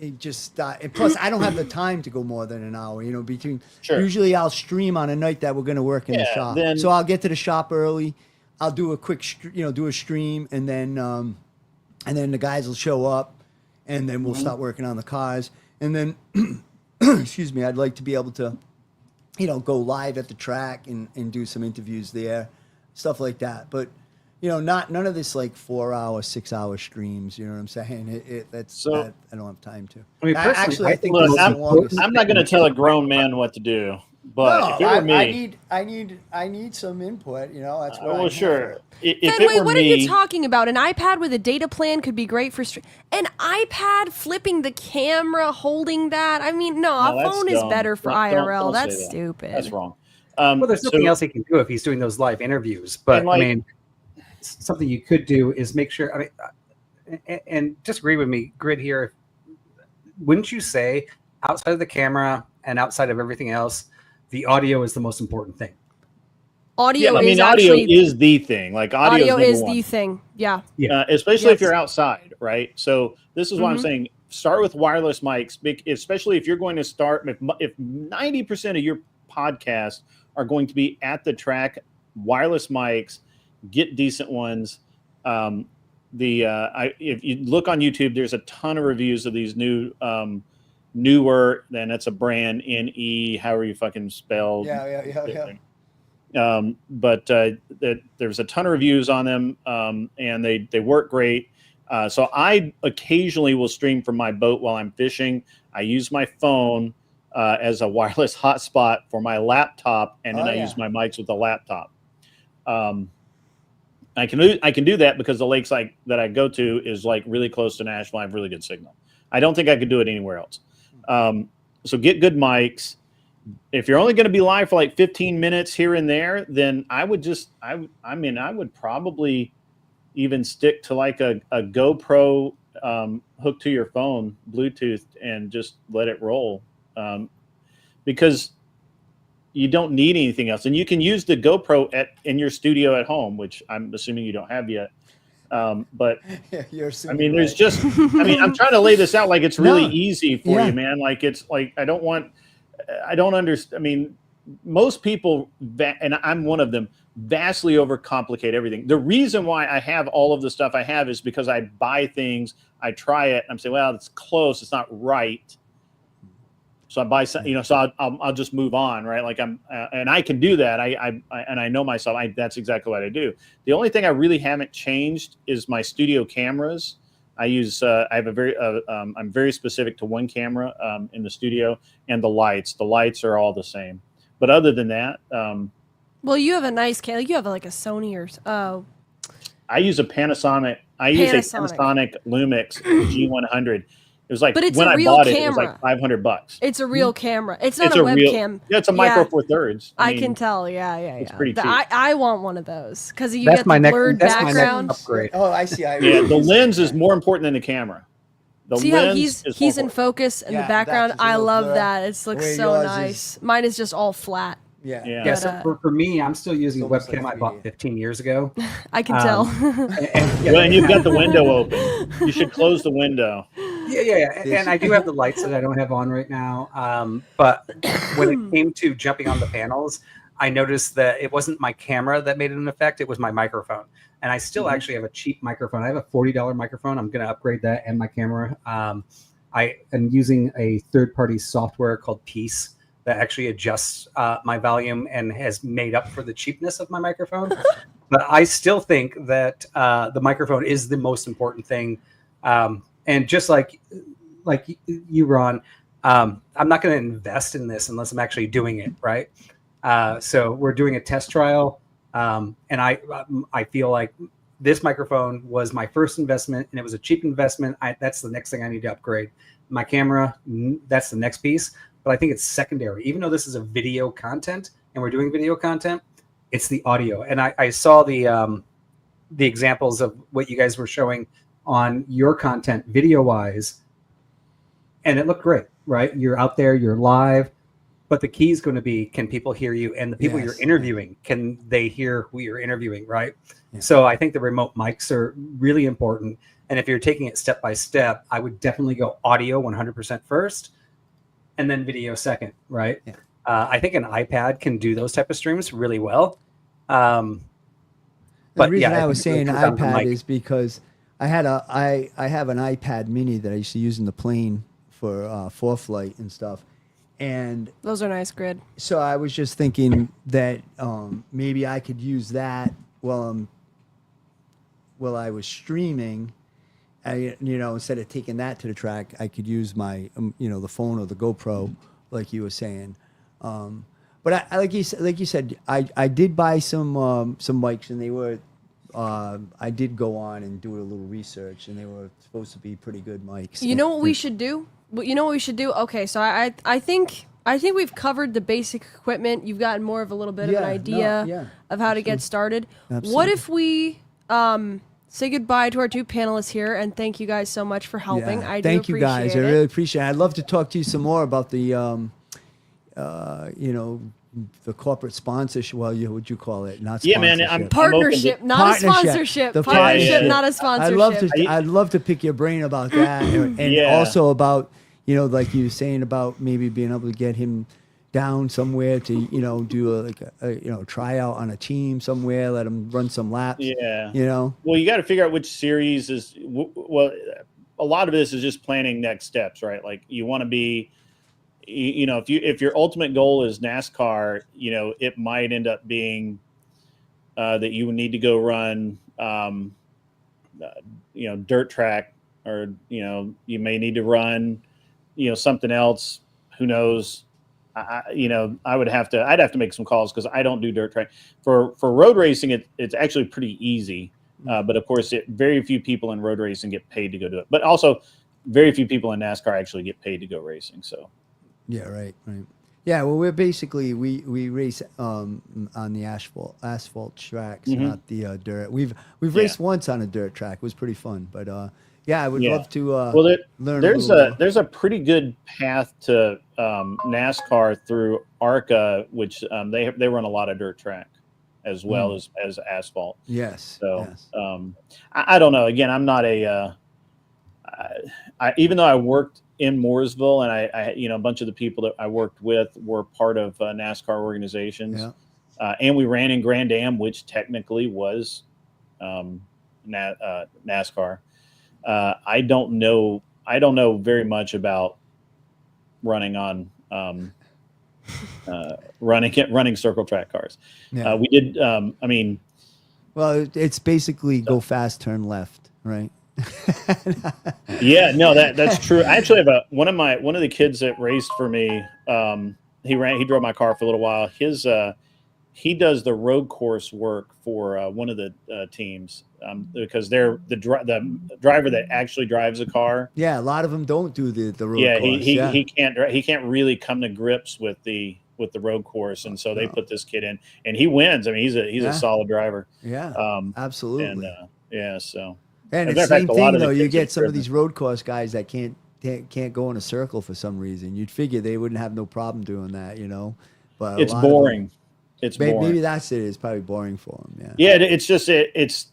S7: it just and plus I don't have the time to go more than an hour. Between
S5: Sure.
S7: usually I'll stream on a night that we're going to work in the
S5: Yeah,
S7: shop,
S5: then-
S7: so I'll get to the shop early. I'll do a quick, do a stream, and then the guys will show up, and then we'll start working on the cars, and then, excuse me, I'd like to be able to, go live at the track and do some interviews there, stuff like that. But, none of this like 4-hour, 6-hour streams. You know what I'm saying?
S5: So-
S7: I don't have time to.
S8: I mean, personally,
S7: Actually, I think
S5: look,
S7: this is the longest.
S5: I'm not going to tell a grown man what to do, but if it were me,
S7: I need some input. That's what
S5: well,
S7: I'm
S5: sure.
S7: here
S5: If
S2: Fenway,
S5: it were
S2: what
S5: me,
S2: are you talking about? An iPad with a data plan could be great for stream. An iPad flipping the camera, holding that. I mean, no,
S5: No,
S2: a
S5: that's
S2: phone is
S5: dumb.
S2: better for
S5: Don't
S2: IRL.
S5: say
S2: That's
S5: that.
S2: stupid.
S5: That's wrong.
S8: Well, there's
S5: so-
S8: nothing else he can do if he's doing those live interviews. But
S5: And, like-
S8: I mean, something you could do is make sure. I mean, and disagree with me, Grid here. Wouldn't you say outside of the camera and outside of everything else, the audio is the most important thing?
S2: Audio
S5: I mean,
S2: is
S5: audio
S2: actually
S5: is the thing. Like
S2: audio is
S5: one.
S2: the thing. Yeah.
S5: Especially if
S2: Yes.
S5: you're outside, right? So this is why I'm saying start with wireless mics, especially if you're going to start. If 90% of your podcasts are going to be at the track, wireless mics, get decent ones. If you look on YouTube, there's a ton of reviews of these newer. Then that's a brand NE, however you fucking spell.
S1: Yeah.
S5: But there's a ton of reviews on them, and they work great. So I occasionally will stream from my boat while I'm fishing. I use my phone as a wireless hotspot for my laptop, and then I use my mics with the laptop. I can do that because the lakes that I go to is like really close to Nashville. I have really good signal. I don't think I could do it anywhere else. So get good mics. If you're only going to be live for like 15 minutes here and there, then I would probably even stick to like a GoPro hooked to your phone, Bluetooth, and just let it roll. Because you don't need anything else. And you can use the GoPro in your studio at home, which I'm assuming you don't have yet. But
S1: You're
S5: I mean, there's just, I'm trying to lay this out like it's really easy for you, man. Like it's like, I don't understand. I mean, most people, and I'm one of them, vastly overcomplicate everything. The reason why I have all of the stuff I have is because I buy things, I try it, and I'm saying, well, it's close, it's not right. So I buy some, so I'll just move on, right? Like and I can do that. I know myself. That's exactly what I do. The only thing I really haven't changed is my studio cameras. I use I'm very specific to one camera in the studio, and the lights. The lights are all the same. But other than that,
S2: well, you have a nice camera. You have like a Sony or
S5: I use a Panasonic. I use a Panasonic Lumix G100. It was like
S2: but it's
S5: when
S2: a
S5: I
S2: real
S5: bought
S2: camera.
S5: it was like $500.
S2: It's a real camera. It's not a webcam.
S5: It's a Micro Four Thirds.
S2: I can tell. Yeah.
S5: It's pretty cheap.
S2: I want one of those because you
S8: That's
S2: get the blurred
S8: that's my
S2: background.
S8: next upgrade.
S1: Oh, I see.
S5: The lens is more important than the camera.
S2: See how he's in focus in the background? I love that. It looks so nice. Mine is just all flat.
S8: Yeah. So for me, I'm still using a webcam I bought 15 years ago.
S2: I can tell.
S5: And you've got the window open. You should close the window.
S8: Yeah. And I do have the lights that I don't have on right now. But when it came to jumping on the panels, I noticed that it wasn't my camera that made an effect. It was my microphone. And I still actually have a cheap microphone. I have a $40 microphone. I'm going to upgrade that and my camera. I am using a third-party software called Peace that actually adjusts my volume and has made up for the cheapness of my microphone. But I still think that the microphone is the most important thing. And just like you, Ron, I'm not going to invest in this unless I'm actually doing it, right? So we're doing a test trial. And I feel like this microphone was my first investment, and it was a cheap investment. That's the next thing I need to upgrade. My camera, that's the next piece. But I think it's secondary. Even though this is a video content and we're doing video content, it's the audio. And I saw the examples of what you guys were showing on your content video-wise, and it looked great, right? You're out there, you're live, but the key is going to be, can people hear you? And the people you're interviewing, can they hear who you're interviewing, right? Yeah. So I think the remote mics are really important. And if you're taking it step by step, I would definitely go audio 100% first, and then video second, right? Yeah. I think an iPad can do those type of streams really well.
S7: But the reason I was saying iPad is because I have an iPad mini that I used to use in the plane for ForeFlight and stuff. And
S2: those are nice, Grid.
S7: So I was just thinking that maybe I could use that while I was streaming. Instead of taking that to the track, I could use my, the phone or the GoPro, like you were saying. But I like you said, I did buy some mics, and they were. I did go on and do a little research, and they were supposed to be pretty good mics.
S2: You know what we should do? Okay, so I think we've covered the basic equipment. You've gotten more of a little bit of an idea of how to get started. Absolutely. What if we say goodbye to our two panelists here, and thank you guys so much for helping.
S7: Yeah. Thank you guys. I really appreciate it. I'd love to talk to you some more about the the corporate sponsorship. Well, would you call it? Not
S5: Yeah, man,
S7: sponsorship.
S5: I'm open
S2: Partnership,
S5: to-
S2: not
S7: Partnership.
S2: a sponsorship.
S7: The
S2: Partnership,
S5: partnership.
S2: not a sponsorship.
S7: I'd love to pick your brain about that, and
S5: Yeah.
S7: also about, you know, like you were saying about maybe being able to get him down somewhere to, you know, do a tryout on a team somewhere, let him run some laps.
S5: Yeah.
S7: You know.
S5: Well, you got to figure out which series is. Well, a lot of this is just planning next steps, right? Like you want to be, you know, if your ultimate goal is NASCAR, you know, it might end up being that you would need to go run, you know, dirt track, or you know, you may need to run, you know, something else. Who knows? You know, I'd have to make some calls because I don't do dirt track. For road racing, it's actually pretty easy. But of course, very few people in road racing get paid to go do it. But also, very few people in NASCAR actually get paid to go racing. So,
S7: Yeah. Right. Yeah. Well, we're basically we race on the asphalt tracks, not the dirt. We've raced once on a dirt track. It was pretty fun. But yeah, I would love to
S5: well,
S7: learn.
S5: there's a pretty good path to NASCAR through ARCA, which they run a lot of dirt track as well as asphalt.
S7: Yes.
S5: So
S7: yes.
S5: I don't know. Again, I'm not a. Even though I worked in Mooresville, and I you know, a bunch of the people that I worked with were part of NASCAR organizations, and we ran in Grand Am, which technically was NASCAR. I don't know very much about running on running circle track cars.
S7: Yeah.
S5: We did. I mean,
S7: Well, it's basically go fast, turn left, right?
S5: yeah, no, that's true. I actually have one of the kids that raced for me. He drove my car for a little while. He does the road course work for one of the teams because they're the driver that actually drives a car.
S7: Yeah, a lot of them don't do the road
S5: Yeah,
S7: course.
S5: he can't really come to grips with the road course, and so they put this kid in, and he wins. I mean, he's a solid driver.
S7: Yeah, absolutely.
S5: And so.
S7: And
S5: As
S7: it's
S5: a
S7: the
S5: matter
S7: same
S5: of fact, a lot
S7: thing
S5: of the
S7: though. You
S5: kids
S7: get
S5: that
S7: some of
S5: driven-
S7: these road course guys that can't go in a circle for some reason. You'd figure they wouldn't have no problem doing that, you know. But
S5: It's boring.
S7: Maybe that's it. It's probably boring for them. Yeah.
S5: Yeah, it's just it's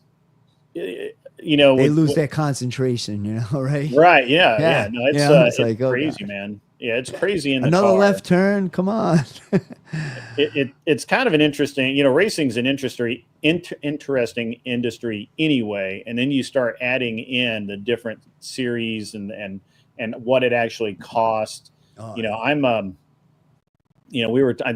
S5: you know,
S7: They lose their concentration, you know, right?
S5: right. Yeah, yeah. No, it's
S7: like, oh,
S5: crazy,
S7: God.
S5: man. Yeah, it's crazy in the
S7: Another
S5: car.
S7: left turn. Come on.
S5: It's kind of an interesting, you know, racing's an interesting industry anyway, and then you start adding in the different series and what it actually costs. You know, I'm you know, I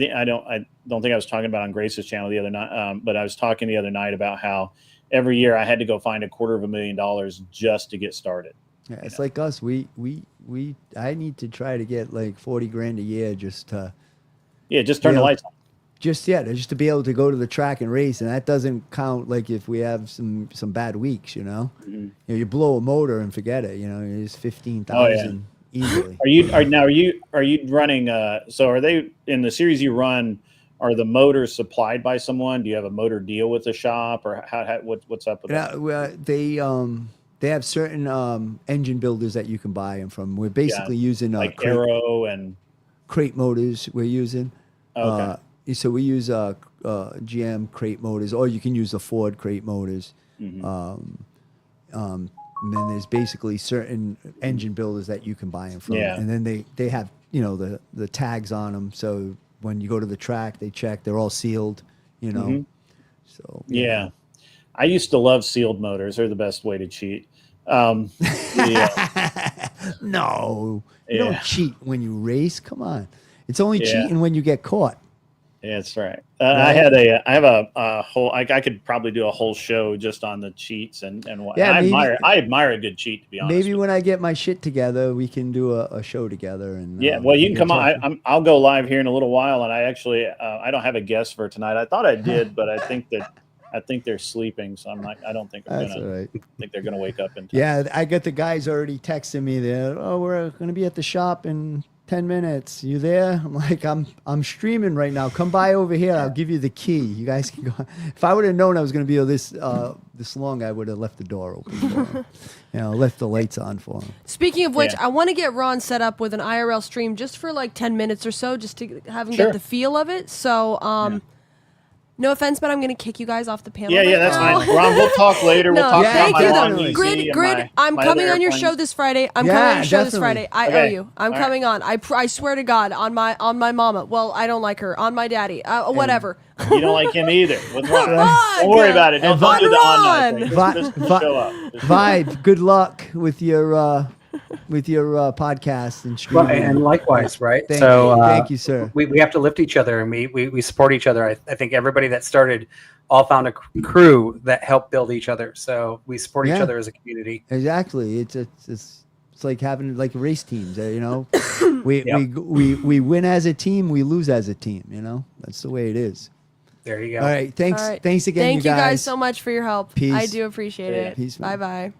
S5: don't think I was talking about on Grace's channel the other night, but I was talking the other night about how every year I had to go find $250,000 just to get started.
S7: Yeah, it's like us. I need to try to get like 40 grand a year just to.
S5: Yeah, just turn the lights on.
S7: Just to be able to go to the track and race, and that doesn't count like if we have some bad weeks, you know.
S5: Mm-hmm.
S7: You know, you blow a motor and forget it. You know, it's 15,000 easily.
S5: Are you running? So are they in the series you run? Are the motors supplied by someone? Do you have a motor deal with the shop, or what's up with that?
S7: Well, they have certain engine builders that you can buy them from. We're basically using
S5: like Arrow and
S7: crate motors. We're using.
S5: Okay.
S7: So we use GM crate motors, or you can use the Ford crate motors.
S5: Mm-hmm.
S7: And then there's basically certain engine builders that you can buy them from.
S5: Yeah.
S7: And then they have, you know, the tags on them. So when you go to the track, they check. They're all sealed, you know.
S5: Mm-hmm.
S7: So
S5: yeah. I used to love sealed motors. They're the best way to cheat.
S7: No, you don't cheat when you race. Come on. It's only cheating when you get caught.
S5: Yeah, that's right. I have a whole. I could probably do a whole show just on the cheats and what.
S7: Yeah,
S5: I admire a good cheat, to be honest.
S7: Maybe when I get my shit together, we can do a show together. And
S5: well, you can come on. I'll go live here in a little while, and I actually I don't have a guest for tonight. I thought I did, but I think they're sleeping, so I'm like, I don't think
S7: That's all right.
S5: think they're gonna wake up in time.
S7: Yeah, I got the guys already texting me there. Oh, we're going to be at the shop in 10 minutes. You there? I'm like, I'm streaming right now. Come by over here. I'll give you the key. You guys can go. If I would have known I was going to be this long, I would have left the door open for him. Left the lights on for him.
S2: Speaking of which,
S5: Yeah.
S2: I want to get Ron set up with an IRL stream just for like 10 minutes or so, just to have him
S5: Sure.
S2: get the feel of it. So, no offense, but I'm going to kick you guys off the panel.
S5: Yeah,
S2: right
S5: that's
S2: now.
S5: fine. Ron, we'll talk later. We'll
S2: No,
S5: talk
S2: thank
S5: about
S2: you.
S5: my
S7: though.
S5: long EC
S2: Grid,
S5: and
S2: Grid, I'm
S5: my
S2: coming
S5: other
S2: on your
S5: airplanes.
S2: show this Friday. I'm
S7: Yeah,
S2: coming on your show this
S7: definitely.
S2: Friday. I
S5: Okay.
S2: owe you. I'm
S5: All
S2: coming on. I swear to God, on my mama. Well, I don't like her. On my daddy. Whatever.
S5: You don't like him either. What's wrong?
S2: Ron!
S5: Don't worry about it. Don't
S2: Ron,
S5: do the
S2: Ron!
S5: on thing.
S7: Vi-
S5: Just
S7: vi-
S5: show up. Just
S7: Vibe, good luck with your podcast and
S8: Well,
S7: streaming.
S8: and likewise, right?
S7: Thank
S8: so
S7: you. Thank you, sir.
S8: We have to lift each other, and we support each other. I think everybody that started all found a crew that helped build each other. So we support each
S7: Yeah.
S8: other as a community.
S7: Exactly. It's like having like race teams. We
S8: Yep.
S7: we win as a team, we lose as a team. That's the way it is.
S8: There you go.
S7: All right. Thanks.
S2: All right.
S7: Thanks again,
S2: Thank
S7: you guys.
S2: so much for your help.
S7: Peace.
S2: I do appreciate it.
S7: Peace, man.
S2: Bye-bye.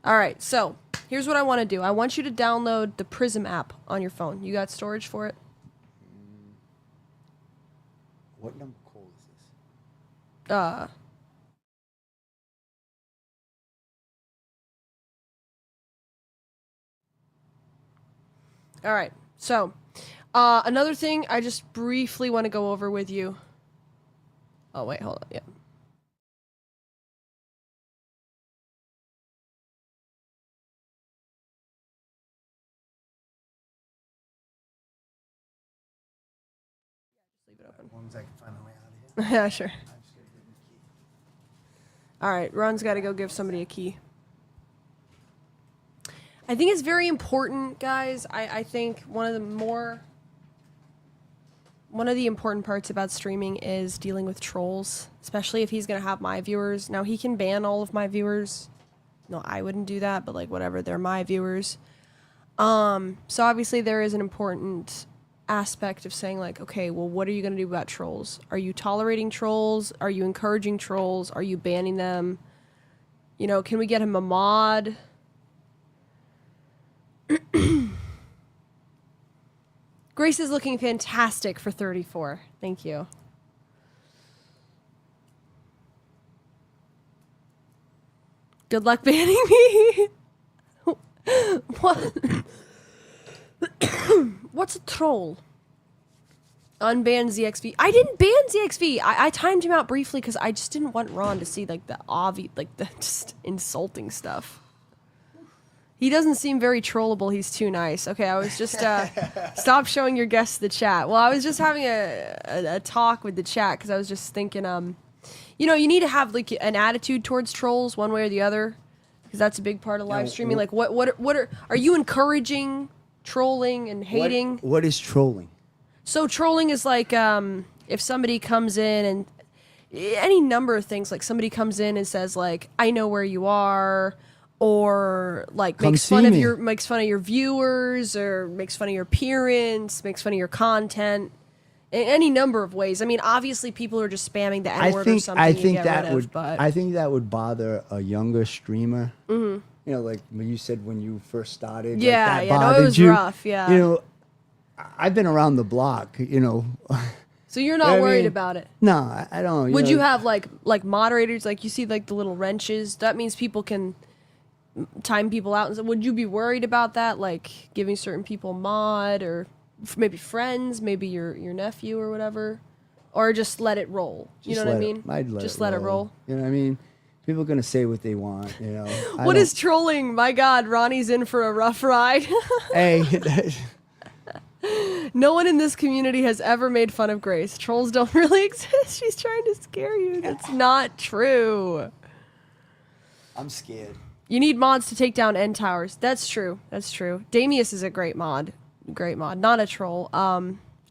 S2: All right, so here's what I want to do. I want you to download the Prism app on your phone. You got storage for it?
S7: What number call is this?
S2: All right. So, another thing I just briefly want to go over with you. Oh, wait, hold on. Yeah. Leave it open.
S7: As long as I can find my way out of here.
S2: Yeah, sure. All right, Ron's got to go give somebody a key. I think it's very important, guys. I think one of the important parts about streaming is dealing with trolls, especially if he's going to have my viewers. Now, he can ban all of my viewers. No, I wouldn't do that, but like whatever, they're my viewers. So obviously there is an important aspect of saying like, okay, well, what are you going to do about trolls? Are you tolerating trolls? Are you encouraging trolls? Are you banning them? Can we get him a mod? Grace is looking fantastic for 34. Thank you. Good luck banning me. What? What's a troll? Unban ZXV. I didn't ban ZXV. I timed him out briefly because I just didn't want Ron to see like the just insulting stuff. He doesn't seem very trollable. He's too nice. Okay, I was just stop showing your guests the chat. Well, I was just having a talk with the chat because I was just thinking, you need to have like an attitude towards trolls one way or the other because that's a big part of live streaming. Like, what are you encouraging trolling and hating?
S7: What is trolling?
S2: So trolling is like if somebody comes in and any number of things. Like somebody comes in and says like, "I know where you are." Or like
S7: Come
S2: makes fun
S7: see
S2: of
S7: me.
S2: your viewers, or makes fun of your appearance, makes fun of your content, in any number of ways. I mean, obviously, people are just spamming the N word or something.
S7: I
S2: you
S7: think
S2: get
S7: that
S2: rid
S7: would
S2: of, but
S7: I think that would bother a younger streamer. Mm-hmm. Like when you said when you first started.
S2: Yeah,
S7: like that
S2: yeah, no, it
S7: bothered
S2: was
S7: you.
S2: rough, yeah.
S7: I've been around the block.
S2: so you're not
S7: I
S2: worried
S7: mean,
S2: about it.
S7: No, I don't.
S2: Would you have like moderators, like you see like the little wrenches? That means people can time people out. And so would you be worried about that, like giving certain people mod, or maybe friends, maybe your nephew or whatever, or just let it roll? You know what I mean?
S7: I'd let
S2: just
S7: it
S2: let
S7: roll.
S2: it roll.
S7: You know what I mean? People are gonna say what they want.
S2: What is trolling? My God, Ronnie's in for a rough ride.
S7: Hey.
S2: No one in this community has ever made fun of Grace. Trolls don't really exist. She's trying to scare you. That's not true.
S7: I'm scared.
S2: You need mods to take down end towers. That's true. That's true. Damius is a great mod. Great mod. Not a troll.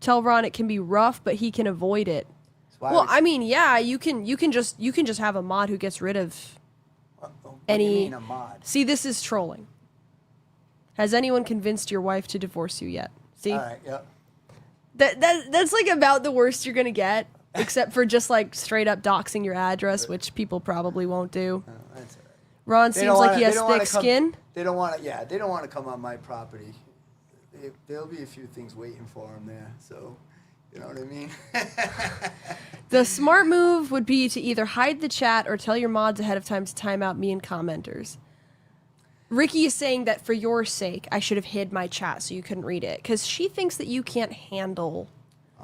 S2: Tell Ron it can be rough, but he can avoid it. Well, I mean, yeah, you can just have a mod who gets rid of any.
S7: a mod?
S2: See, this is trolling. Has anyone convinced your wife to divorce you yet? See?
S7: All right. Yep.
S2: That's like about the worst you're gonna get, except for just like straight up doxing your address, which people probably won't do.
S7: That's all right.
S2: Ron
S7: They
S2: seems
S7: don't
S2: like
S7: wanna-
S2: he
S7: they
S2: has
S7: don't wanna
S2: thick
S7: come-
S2: skin.
S7: They don't want to. Yeah, they don't want to come on my property. there'll be a few things waiting for him there. So, you know what I mean?
S2: The smart move would be to either hide the chat or tell your mods ahead of time to time out me and commenters. Ricky is saying that for your sake, I should have hid my chat so you couldn't read it, because she thinks that you can't handle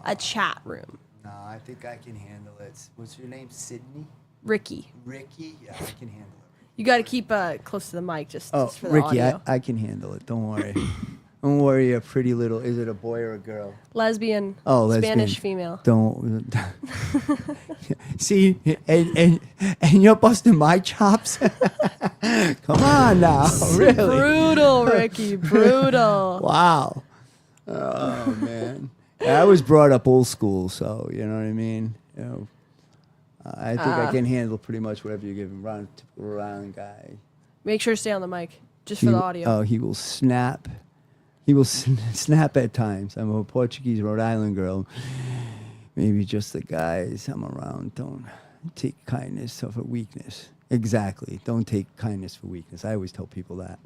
S2: a chat room.
S7: No, I think I can handle it. What's your name? Sydney?
S2: Ricky,
S7: Ricky? Yeah, I can handle it.
S2: you got to keep close to the mic just for the
S7: Ricky,
S2: audio.
S7: I can handle it. Don't worry. Don't worry, a pretty little. Is it a boy or a girl?
S2: Lesbian,
S7: Lesbian.
S2: Spanish female.
S7: Don't. See, and you're busting my chops. Come on now, really?
S2: Brutal, Ricky, brutal.
S7: Wow. Oh man, yeah, I was brought up old school, so you know what I mean. You know, I think I can handle pretty much whatever you give him. Ron, typical Rhode Island guy.
S2: Make sure to stay on the mic, just for the audio.
S7: Oh, he will snap. He will snap at times. I'm a Portuguese Rhode Island girl. Maybe just the guys I'm around don't take kindness for weakness. Exactly. Don't take kindness for weakness. I always tell people that,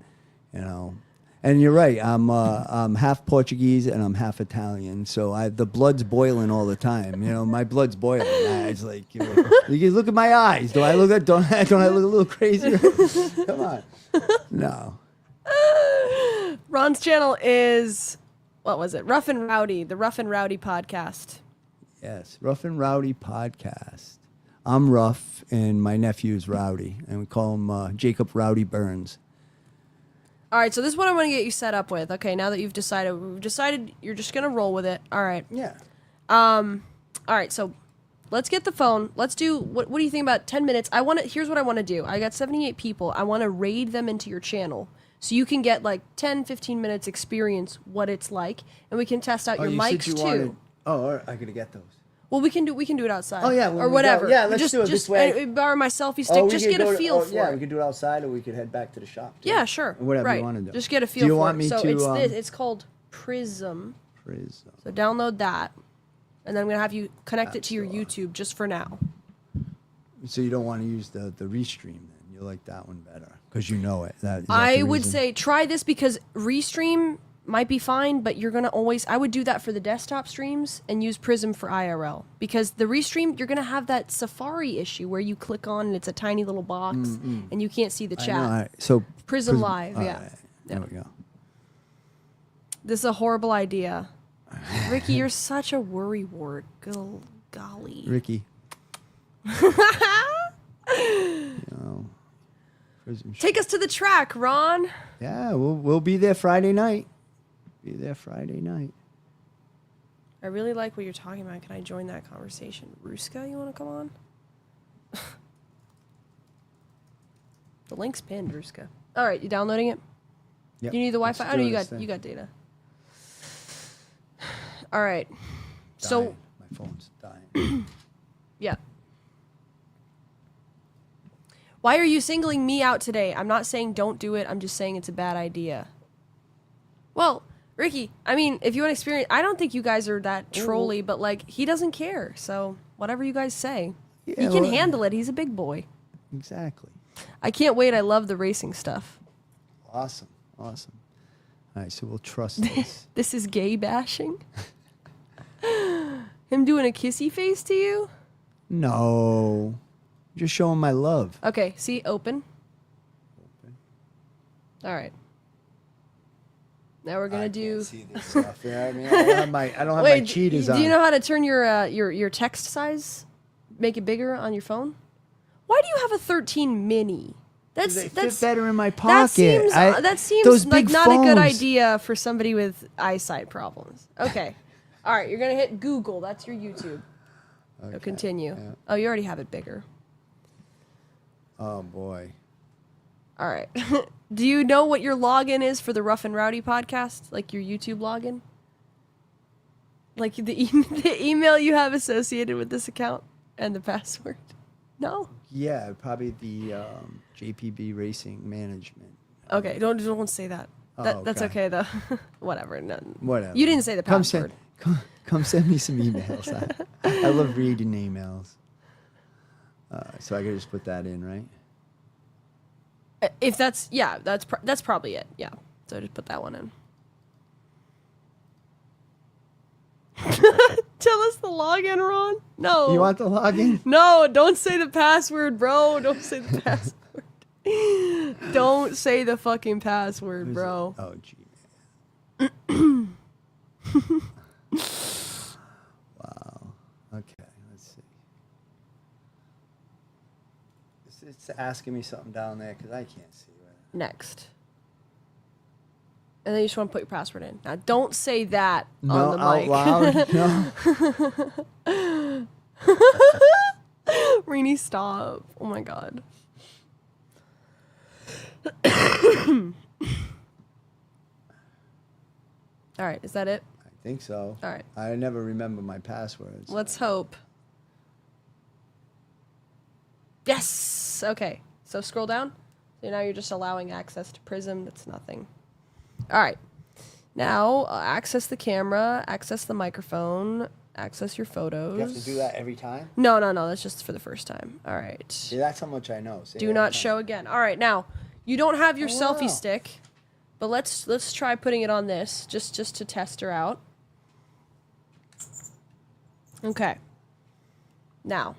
S7: you know. And you're right. I'm half Portuguese and I'm half Italian, so the blood's boiling all the time. You know, my blood's boiling. It's like you look at my eyes. Do I look at don't I look a little crazy? Come on. No.
S2: Ron's channel is, what was it? Rough and Rowdy, the Rough and Rowdy podcast.
S7: Yes, Rough and Rowdy podcast. I'm Rough, and my nephew's Rowdy, and we call him Jacob Rowdy Burns.
S2: All right, so this is what I want to get you set up with. Okay, now that we've decided you're just gonna roll with it. All right.
S7: Yeah.
S2: All right, so let's get the phone. Let's do what do you think about 10 minutes? Here's what I want to do. I got 78 people. I want to raid them into your channel. So you can get like 10, 15 minutes experience what it's like, and we can test out your mics too.
S7: I gotta get those.
S2: Well, we can do it outside.
S7: Oh, yeah, when
S2: or
S7: we
S2: whatever.
S7: go. Yeah, let's do it this way.
S2: Borrow my selfie stick. Just get a feel for
S7: Yeah,
S2: it.
S7: we could do it outside, or we could head back to the shop. Too.
S2: Yeah, sure.
S7: Or whatever
S2: right.
S7: you want to do.
S2: Just get a feel
S7: do you
S2: for
S7: want
S2: it.
S7: Me
S2: so
S7: to,
S2: it's called Prism.
S7: Prism.
S2: So download that, and then I'm gonna have you connect it to your YouTube just for now.
S7: So you don't want to use the restream then? You like that one better because you know it.
S2: I would say try this because Restream might be fine, but you're gonna I would do that for the desktop streams and use Prism for IRL, because the Restream you're gonna have that Safari issue where you click on and it's a tiny little box and you can't see the chat.
S7: All right. So
S2: Prism Live, yeah.
S7: Right. There we go.
S2: This is a horrible idea. Ricky, you're such a worrywart. Golly.
S7: Ricky. Prism.
S2: Take us to the track, Ron.
S7: Yeah, we'll be there Friday night. Be there Friday night.
S2: I really like what you're talking about. Can I join that conversation? Ruska, you want to come on? The link's pinned, Ruska. All right, you downloading it?
S7: Yep.
S2: You need the Wi-Fi?
S7: Let's
S2: Oh, no,
S7: do
S2: you
S7: this
S2: got
S7: thing.
S2: you got data. All right. So
S7: Dying. My phone's dying.
S2: yeah. Why are you singling me out today? I'm not saying don't do it. I'm just saying it's a bad idea. Well, Ricky, I mean, if you want to experience, I don't think you guys are that trolly, but like he doesn't care. So whatever you guys say, he can handle it. He's a big boy.
S7: Exactly.
S2: I can't wait. I love the racing stuff.
S7: Awesome. All right, so we'll trust this.
S2: This is gay bashing. Him doing a kissy face to you?
S7: No. Just showing my love.
S2: Okay, see, open. All right. Now we're gonna do.
S7: See this stuff. Yeah, I mean, I don't have my
S2: Wait,
S7: cheetahs
S2: do
S7: on.
S2: you know how to turn your text size, make it bigger on your phone? Why do you have a 13 mini?
S7: They
S2: That's
S7: fit better in my pocket.
S2: That seems
S7: those
S2: like
S7: big
S2: not a good
S7: phones.
S2: idea for somebody with eyesight problems. Okay. All right, you're gonna hit Google. That's your YouTube.
S7: Okay,
S2: So continue.
S7: yeah.
S2: Oh, you already have it bigger.
S7: Oh boy.
S2: All right. Do you know what your login is for the Rough and Rowdy podcast? Like your YouTube login? Like the email you have associated with this account and the password? No?
S7: Yeah, probably the JPB Racing Management.
S2: Okay, don't say that. That's
S7: okay.
S2: okay though. Whatever. No.
S7: Whatever.
S2: You didn't say the password.
S7: Come send me some emails. I love reading emails. So I could just put that in, right?
S2: If that's probably it. Yeah. So just put that one in. Tell us the login, Ron. No.
S7: You want the login?
S2: No, don't say the password, bro. Don't say the password. Don't say the fucking password, bro.
S7: Oh, gee. Wow. Okay, let's see. It's asking me something down there because I can't see.
S2: Next. And then you just want to put your password in. Now, don't say that
S7: No,
S2: on the
S7: out
S2: mic.
S7: loud. No.
S2: Rini, stop. Oh my god. All right, is that it?
S7: I think so.
S2: All right.
S7: I never remember my passwords.
S2: Let's hope. Yes. Okay. So scroll down. So now you're just allowing access to Prism. That's nothing. All right. Now access the camera, access the microphone, access your photos.
S7: You have to do that every time?
S2: No. That's just for the first time. All right.
S7: See, that's how much I know. See,
S2: Do not show again. All right. Now you don't have your selfie
S7: wow.
S2: stick, but let's try putting it on this just to test her out. Okay. Now.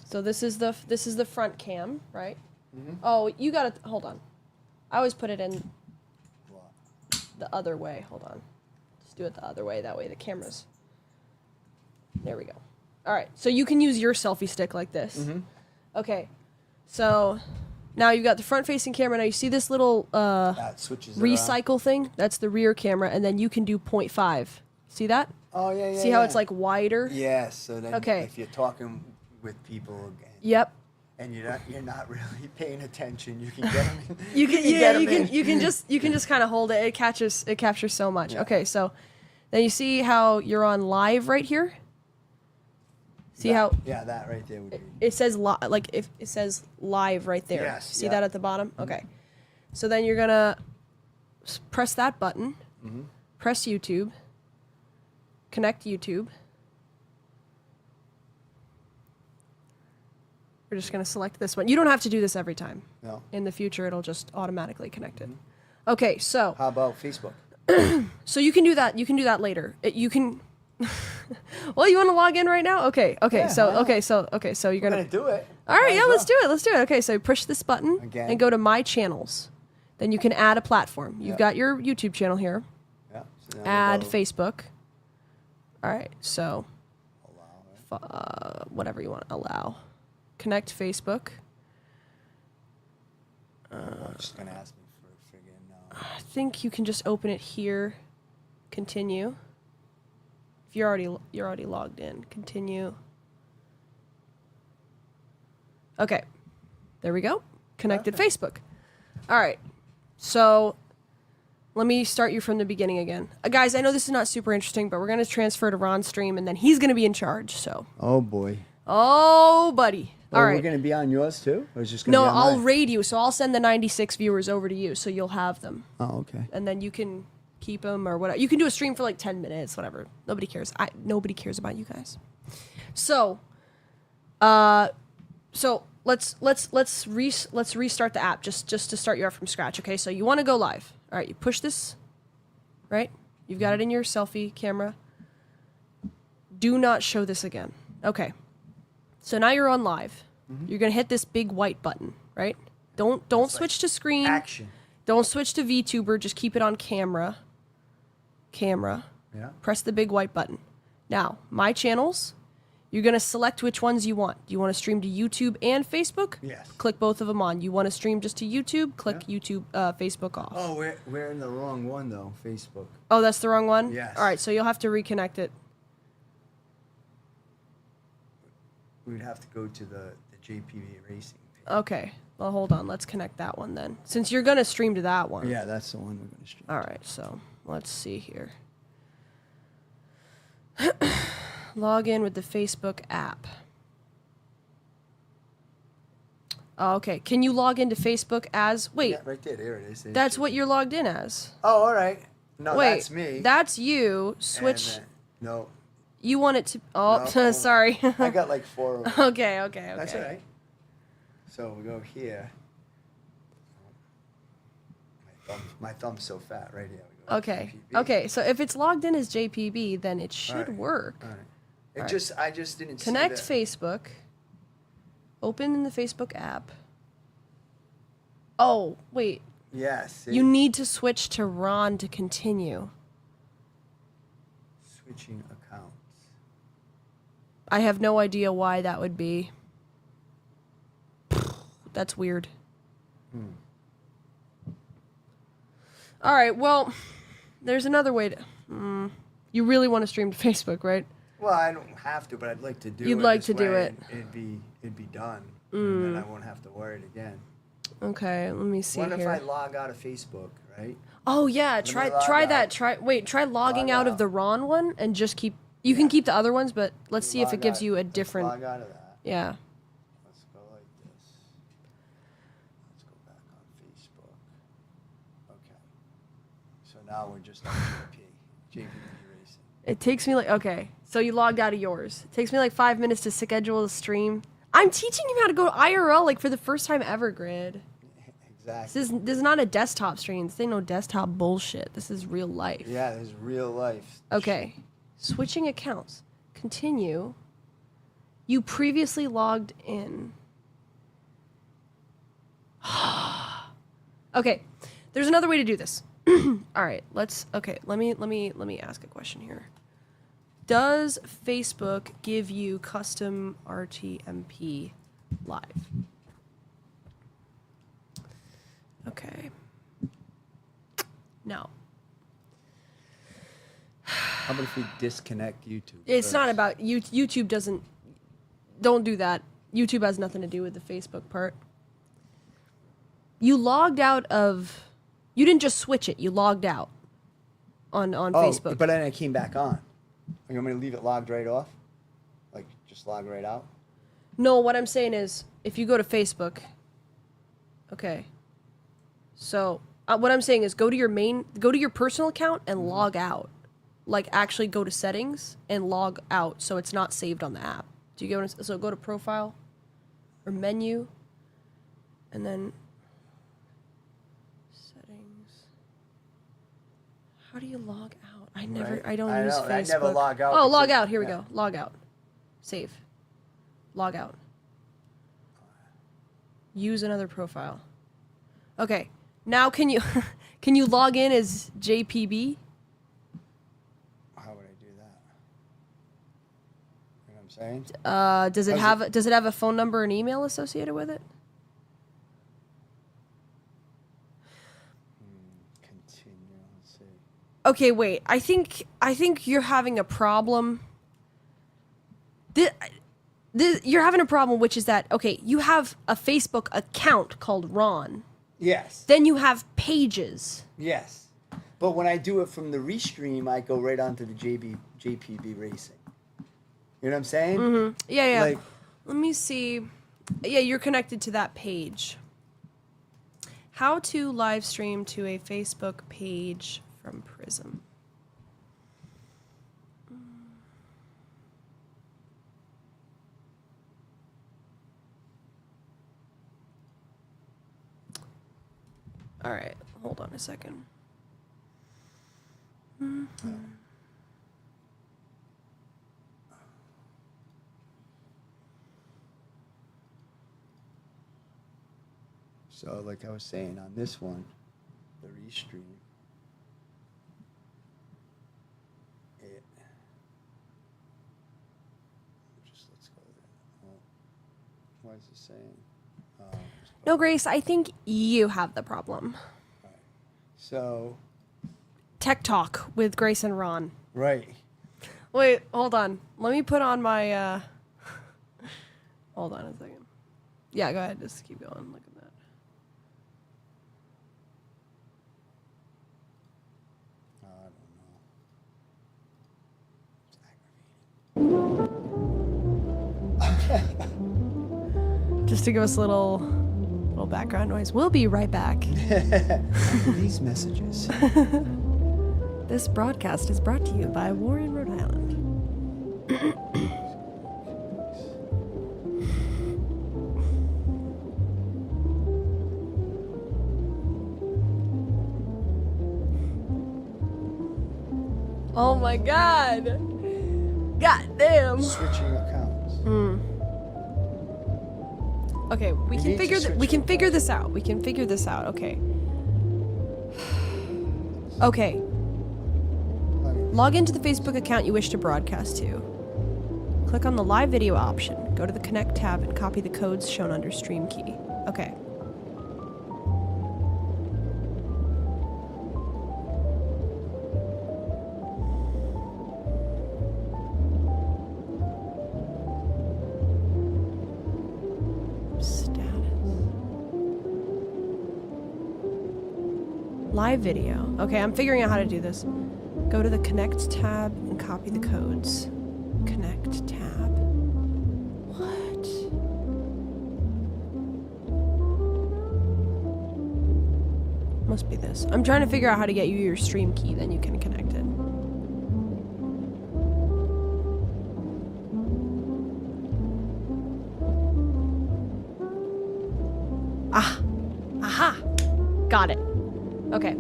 S2: So this is the front cam, right?
S7: Mm-hmm.
S2: Oh, you gotta hold on. I always put it in the other way. Hold on. Just do it the other way. That way the camera's. There we go. All right. So you can use your selfie stick like this.
S7: Mm-hmm.
S2: Okay. So now you've got the front-facing camera. Now you see this little
S7: That switches it around.
S2: recycle thing? That's the rear camera, and then you can do 0.5. See that?
S7: Oh, yeah.
S2: See how it's like wider?
S7: Yes. So then
S2: Okay.
S7: if you're talking with people again.
S2: Yep.
S7: And you're not really paying attention. You can get them in.
S2: You can
S7: get 'em in.
S2: you can just kind of hold it. It captures so much.
S7: Yeah.
S2: Okay, so then you see how you're on live right here. See how
S7: Yeah, that right there would be.
S2: it says like if it says live right there.
S7: Yes,
S2: See
S7: yeah.
S2: that at the bottom? Okay. So then you're gonna press that button.
S7: Mm-hmm.
S2: Press YouTube. Connect YouTube. We're just gonna select this one. You don't have to do this every time.
S7: No.
S2: In the future, it'll just automatically connect it. Okay, so
S7: How about Facebook?
S2: so you can do that. You can do that later. You can. Well, you want to log in right now? Okay.
S7: Yeah,
S2: So
S7: why not?
S2: So you're
S7: I'm
S2: gonna.
S7: gonna do it.
S2: All right.
S7: Might
S2: Yeah.
S7: as
S2: Let's
S7: well.
S2: do it. Okay. So push this button
S7: Again.
S2: and go to My Channels. Then you can add a platform. You've
S7: Yeah.
S2: got your YouTube channel here.
S7: Yeah. So now
S2: Add
S7: we'll go
S2: Facebook. All right. So
S7: allow it.
S2: whatever you want. Allow. Connect Facebook.
S7: I'm just gonna ask me for friggin'
S2: I think you can just open it here. Continue. If you're already logged in, continue. Okay, there we go. Connected Facebook. All right, so let me start you from the beginning again, guys. I know this is not super interesting, but we're gonna transfer to Ron's stream, and then he's gonna be in charge. So,
S7: Oh boy.
S2: oh, buddy.
S7: Oh,
S2: All
S7: we're
S2: right.
S7: gonna be on yours too, or is just gonna
S2: No,
S7: be on
S2: I'll
S7: mine?
S2: raid you. So I'll send the 96 viewers over to you, so you'll have them.
S7: Oh, okay.
S2: And then you can keep them or whatever. You can do a stream for like 10 minutes, whatever. Nobody cares. Nobody cares about you guys. So, let's restart the app just to start you off from scratch. Okay, so you want to go live. All right, you push this, right? You've got it in your selfie camera. Do not show this again. Okay. So now you're on live. You're gonna hit this big white button, right? Don't switch to screen.
S7: Action.
S2: Don't switch to VTuber. Just keep it on camera. Camera.
S7: Yeah.
S2: Press the big white button. Now, My Channels. You're going to select which ones you want. Do you want to stream to YouTube and Facebook?
S7: Yes.
S2: Click both of them on. You want to stream just to YouTube? Click YouTube, Facebook off.
S7: Oh, we're in the wrong one though. Facebook.
S2: Oh, that's the wrong one?
S7: Yes.
S2: All right, so you'll have to reconnect it.
S7: We'd have to go to the JPV Racing page.
S2: Okay. Well, hold on. Let's connect that one then. Since you're going to stream to that one.
S7: Yeah, that's the one we're gonna stream.
S2: All right, so let's see here. Log in with the Facebook app. Oh, okay. Can you log into Facebook as... Wait,
S7: Yeah, right there. There it is. There's
S2: that's
S7: JPV.
S2: what you're logged in as.
S7: Oh, all right. No,
S2: Wait,
S7: that's me.
S2: that's you.
S7: And
S2: Switch...
S7: then- no,
S2: You want it to... Oh,
S7: No, hold on.
S2: sorry.
S7: I got like 4 of them.
S2: Okay.
S7: That's all right. So we go here. My thumb's so fat right here. We
S2: Okay.
S7: JPB.
S2: Okay. So if it's logged in as JPB, then it should
S7: Alright.
S2: work.
S7: All right.
S2: Alright.
S7: I just didn't
S2: Connect
S7: see
S2: Facebook. Open in the Facebook app. Oh, wait.
S7: that. Yes.
S2: You need to switch to Ron to continue.
S7: Switching accounts.
S2: I have no idea why that would be. That's weird. All right, well, there's another way to... You really want to stream to Facebook, right?
S7: Well, I don't have to, but I'd like to do it.
S2: You'd like
S7: this
S2: to do
S7: way,
S2: it.
S7: and it'd be done, and then I won't have to worry it again.
S2: Okay, let me see
S7: What if
S2: here.
S7: I log out of Facebook, right?
S2: Oh yeah,
S7: me
S2: try
S7: log
S2: that.
S7: out.
S2: Try logging
S7: Log
S2: out of
S7: out.
S2: the Ron one and just keep. You can keep the other ones, but let's see if it
S7: Log
S2: gives
S7: out.
S2: you a
S7: Let's
S2: different.
S7: log out of that.
S2: Yeah.
S7: Let's go like this. Let's go back on Facebook. Okay. So now we're just on JPB Racing.
S2: It takes me like okay. So you logged out of yours. It takes me like 5 minutes to schedule a stream. I'm teaching you how to go IRL like for the first time ever, Grid.
S7: Exactly.
S2: This is not a desktop stream. This ain't no desktop bullshit. This is real life.
S7: Yeah, there's real life.
S2: Okay. Switching accounts. Continue. You previously logged in. Okay. There's another way to do this. All right. Let me ask a question here. Does Facebook give you custom RTMP live? Okay. No.
S7: How about if we disconnect YouTube?
S2: It's not
S7: first?
S2: about YouTube doesn't. Don't do that. YouTube has nothing to do with the Facebook part. You logged out of. You didn't just switch it. You logged out. On Facebook.
S7: But then I came back on. You want me to leave it logged right off? Like just log right out?
S2: No, what I'm saying is, if you go to Facebook. Okay. So what I'm saying is, go to your personal account and log out. Like actually go to settings and log out, so it's not saved on the app. Do you get what I'm, so go to profile or menu, and then settings. How do you log out? I don't use Facebook.
S7: I never log out.
S2: Oh,
S7: because
S2: log out. Here we go. Log out. Save. Log out. Use another profile. Okay. Now can you can you log in as JPB?
S7: How would I do that? You know what I'm saying?
S2: Does it have a phone number and email associated with it?
S7: Continue. Let's see.
S2: Okay, wait. I think you're having a problem. You're having a problem, which is that okay, you have a Facebook account called Ron.
S7: Yes.
S2: Then you have pages.
S7: Yes. But when I do it from the restream, I go right onto the JPB Racing. You know what I'm saying?
S2: Mm-hmm. Yeah.
S7: Like,
S2: Let me see. Yeah, you're connected to that page. How to live stream to a Facebook page from Prism. All right, hold on a second.
S7: so like I was saying on this one, the restream. Let's go there. What is it saying?
S2: No, Grace, I think you have the problem.
S7: So,
S2: Tech Talk with Grace and Ron.
S7: right.
S2: Wait, hold on. Let me put on my, Hold on a second. Yeah, go ahead. Just keep going. Look at that.
S7: I don't know.
S2: Just to give us a little background noise. We'll be right back.
S7: These messages.
S2: This broadcast is brought to you by Warren, Rhode Island. Oh my god. God damn.
S1: Switching accounts.
S2: Okay, we can
S1: need to
S2: figure
S1: switch
S2: we can
S1: to
S2: figure this out. We can figure this out. Okay. Okay. Log into the Facebook account you wish to broadcast to. Click on the live video option. Go to the Connect tab and copy the codes shown under Stream Key. Okay. Live video. Okay, I'm figuring out how to do this. Go to the Connect tab and copy the codes. Connect tab. What? Must be this. I'm trying to figure out how to get you your stream key, then you can connect it. Ah! Aha! Got it. Okay.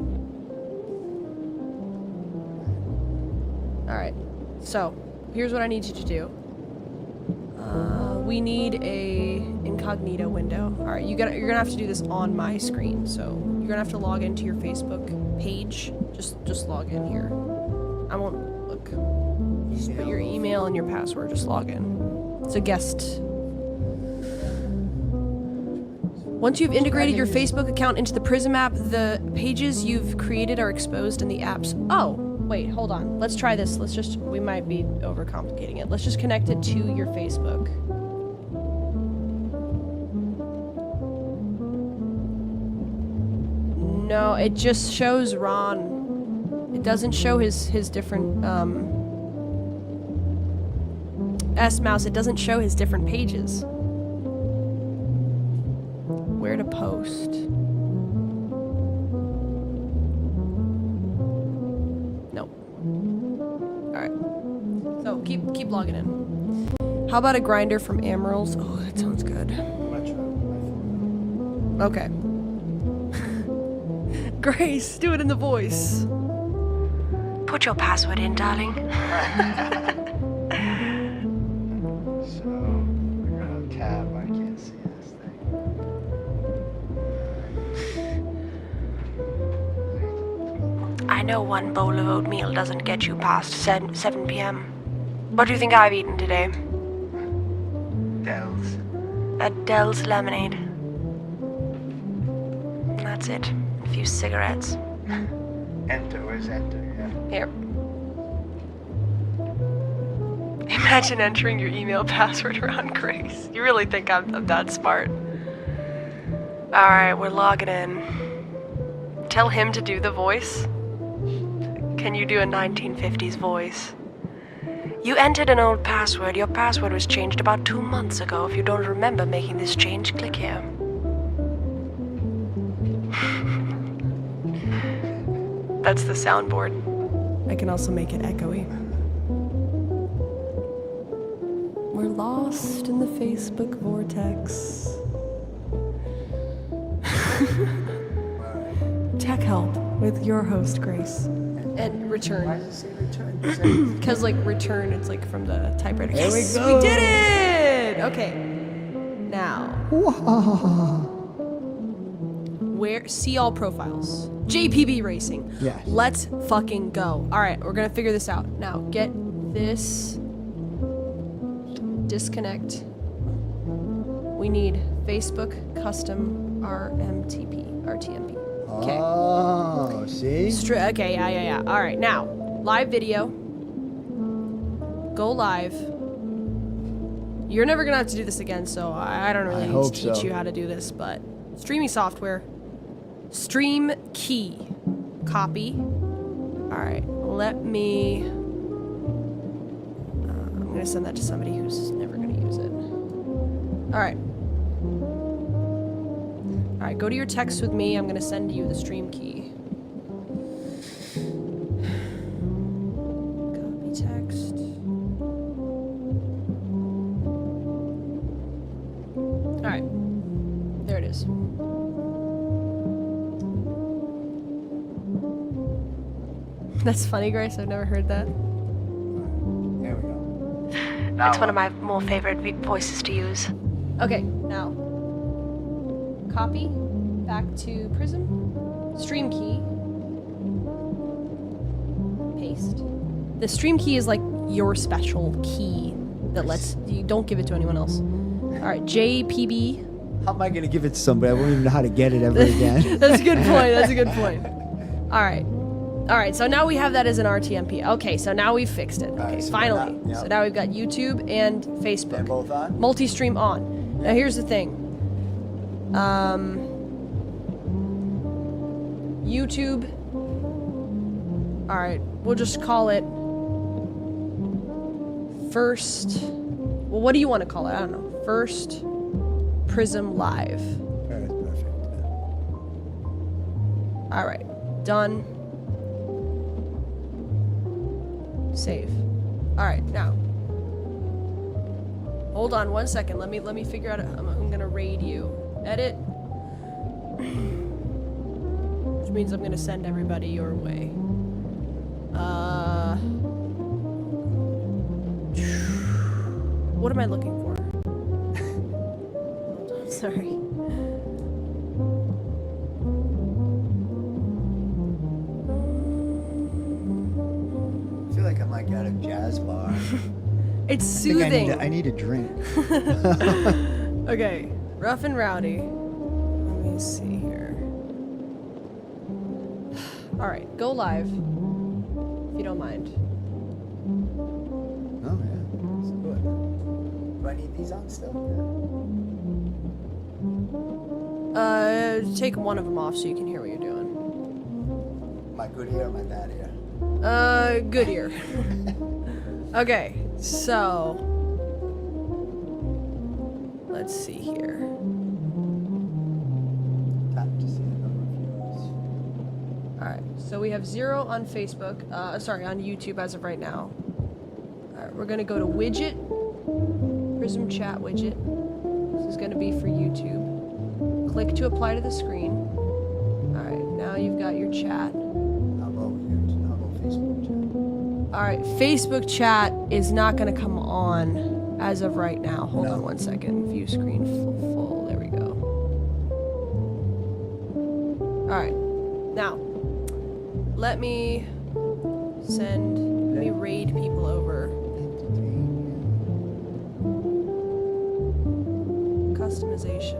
S2: Alright. So, here's what I need you to do. We need a incognito window. Alright, you're gonna have to do this on my screen. So, you're gonna have to log into your Facebook page. Just log in here. I won't look. Just put your email and your password. Just log in. It's a guest. Once you've integrated your Facebook account into the Prism app, the pages you've created are exposed in the apps. Oh, wait, hold on. Let's try this. We might be overcomplicating it. Let's just connect it to your Facebook. No, it just shows Ron. It doesn't show his different, S-Mouse, it doesn't show his different pages. Where to post? Nope. Alright. So, keep logging in. How about a grinder from Amaryl's? Oh, that sounds good. Okay. Grace, do it in the voice. Put your password in, darling.
S1: So, we're gonna tab. I can't see this thing.
S2: I know one bowl of oatmeal doesn't get you past 7 p.m. What do you think I've eaten today?
S1: Dells.
S2: Adele's lemonade. That's it. A few cigarettes.
S1: Enter. Where's enter? Yeah.
S2: Here. Imagine entering your email password around Grace. You really think I'm that smart? Alright, we're logging in. Tell him to do the voice. Can you do a 1950s voice? You entered an old password. Your password was changed about 2 months ago. If you don't remember making this change, click here. That's the soundboard. I can also make it echoey. We're lost in the Facebook vortex. Tech help with your host, Grace. And return.
S1: Why does it say return?
S2: Because, like, return, it's like from the typewriter.
S7: There we
S2: Yes,
S7: go.
S2: we did it! Okay. Now. Where? See all profiles. JPB Racing.
S7: Yes.
S2: Let's fucking go. Alright, we're gonna figure this out. Now, get this. Disconnect. We need Facebook custom RTMP. Okay.
S7: Oh, see?
S2: Okay, yeah. Alright, now, live video. Go live. You're never gonna have to do this again, so I don't really need to teach you how to do this, but streaming software. Stream key. Copy. Alright, let me... I'm gonna send that to somebody who's never gonna use it. Alright. Alright, go to your text with me. I'm gonna send you the stream key. Copy text. Alright. There it is. That's funny, Grace. I've never heard that.
S1: There we go.
S9: That's one of my more favorite voices to use.
S2: Okay, now copy back to Prism. Stream key. Paste. The stream key is like your special key that lets you don't give it to anyone else. All right, JPB.
S7: How am I gonna give it to somebody? I won't even know how to get it ever again.
S2: That's a good point. That's a good point. All right. All right, so now we have that as an RTMP. Okay, so now we've fixed it. Okay,
S1: so
S2: finally.
S1: now-
S2: So now we've got YouTube and Facebook.
S1: They're both on?
S2: Multi-stream on. Now here's the thing. YouTube. All right, we'll just call it first. Well, what do you want to call it? I don't know. First Prism Live.
S7: Perfect.
S2: All right, done. Save. All right, now. Hold on 1 second. Let me figure out. I'm gonna raid you. Edit. Which means I'm gonna send everybody your way. What am I looking for? Hold on, sorry.
S7: I feel like I'm like at a jazz bar.
S2: It's
S7: I think
S2: soothing.
S7: I need a drink.
S2: Okay, rough and rowdy. Let me see here. All right, go live, if you don't mind.
S7: Oh yeah, let's do it.
S1: Do I need these on still?
S2: Take one of them off so you can hear what you're doing.
S1: My good ear or my bad ear?
S2: Good ear. Okay, so let's see here.
S1: Tap to see the number of viewers.
S2: All right, so we have 0 on Facebook. Sorry, on YouTube as of right now. All right, we're gonna go to widget, Prism chat widget. This is gonna be for YouTube. Click to apply to the screen. All right, now you've got your chat.
S1: How about Facebook chat?
S2: All right, Facebook chat is not gonna come on as of right now. Hold on 1 second. View screen full. There we go. All right, now let me raid people over. Customization.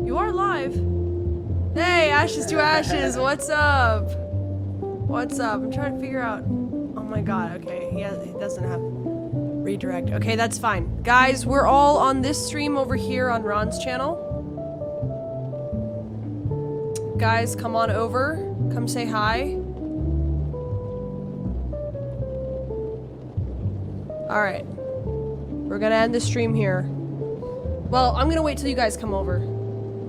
S2: You are live. Hey, Ashes to Ashes, what's up? What's up? I'm trying to figure out. Oh my god, okay. He doesn't have redirect. Okay, that's fine. Guys, we're all on this stream over here on Ron's channel. Guys, come on over. Come say hi. Alright. We're gonna end the stream here. Well, I'm gonna wait till you guys come over.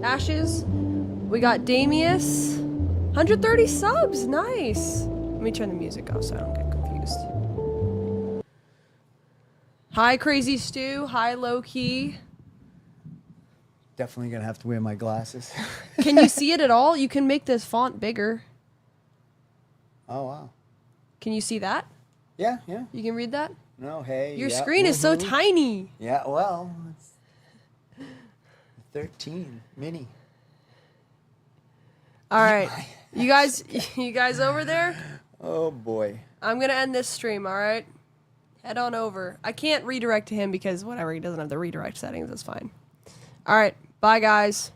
S2: Ashes, we got Damius. 130 subs, nice. Let me turn the music off so I don't get confused. Hi, Crazy Stu. Hi, Low Key.
S7: Definitely gonna have to wear my glasses.
S2: Can you see it at all? You can make this font bigger.
S7: Oh wow.
S2: Can you see that?
S7: Yeah.
S2: You can read that?
S7: No, hey.
S2: Your
S7: yeah,
S2: screen is so
S7: woohoo.
S2: tiny.
S7: Yeah, well, it's 13 mini.
S2: All right. You guys over there?
S7: Oh boy.
S2: I'm going to end this stream, all right? Head on over. I can't redirect to him because whatever, he doesn't have the redirect settings. That's fine. All right. Bye, guys.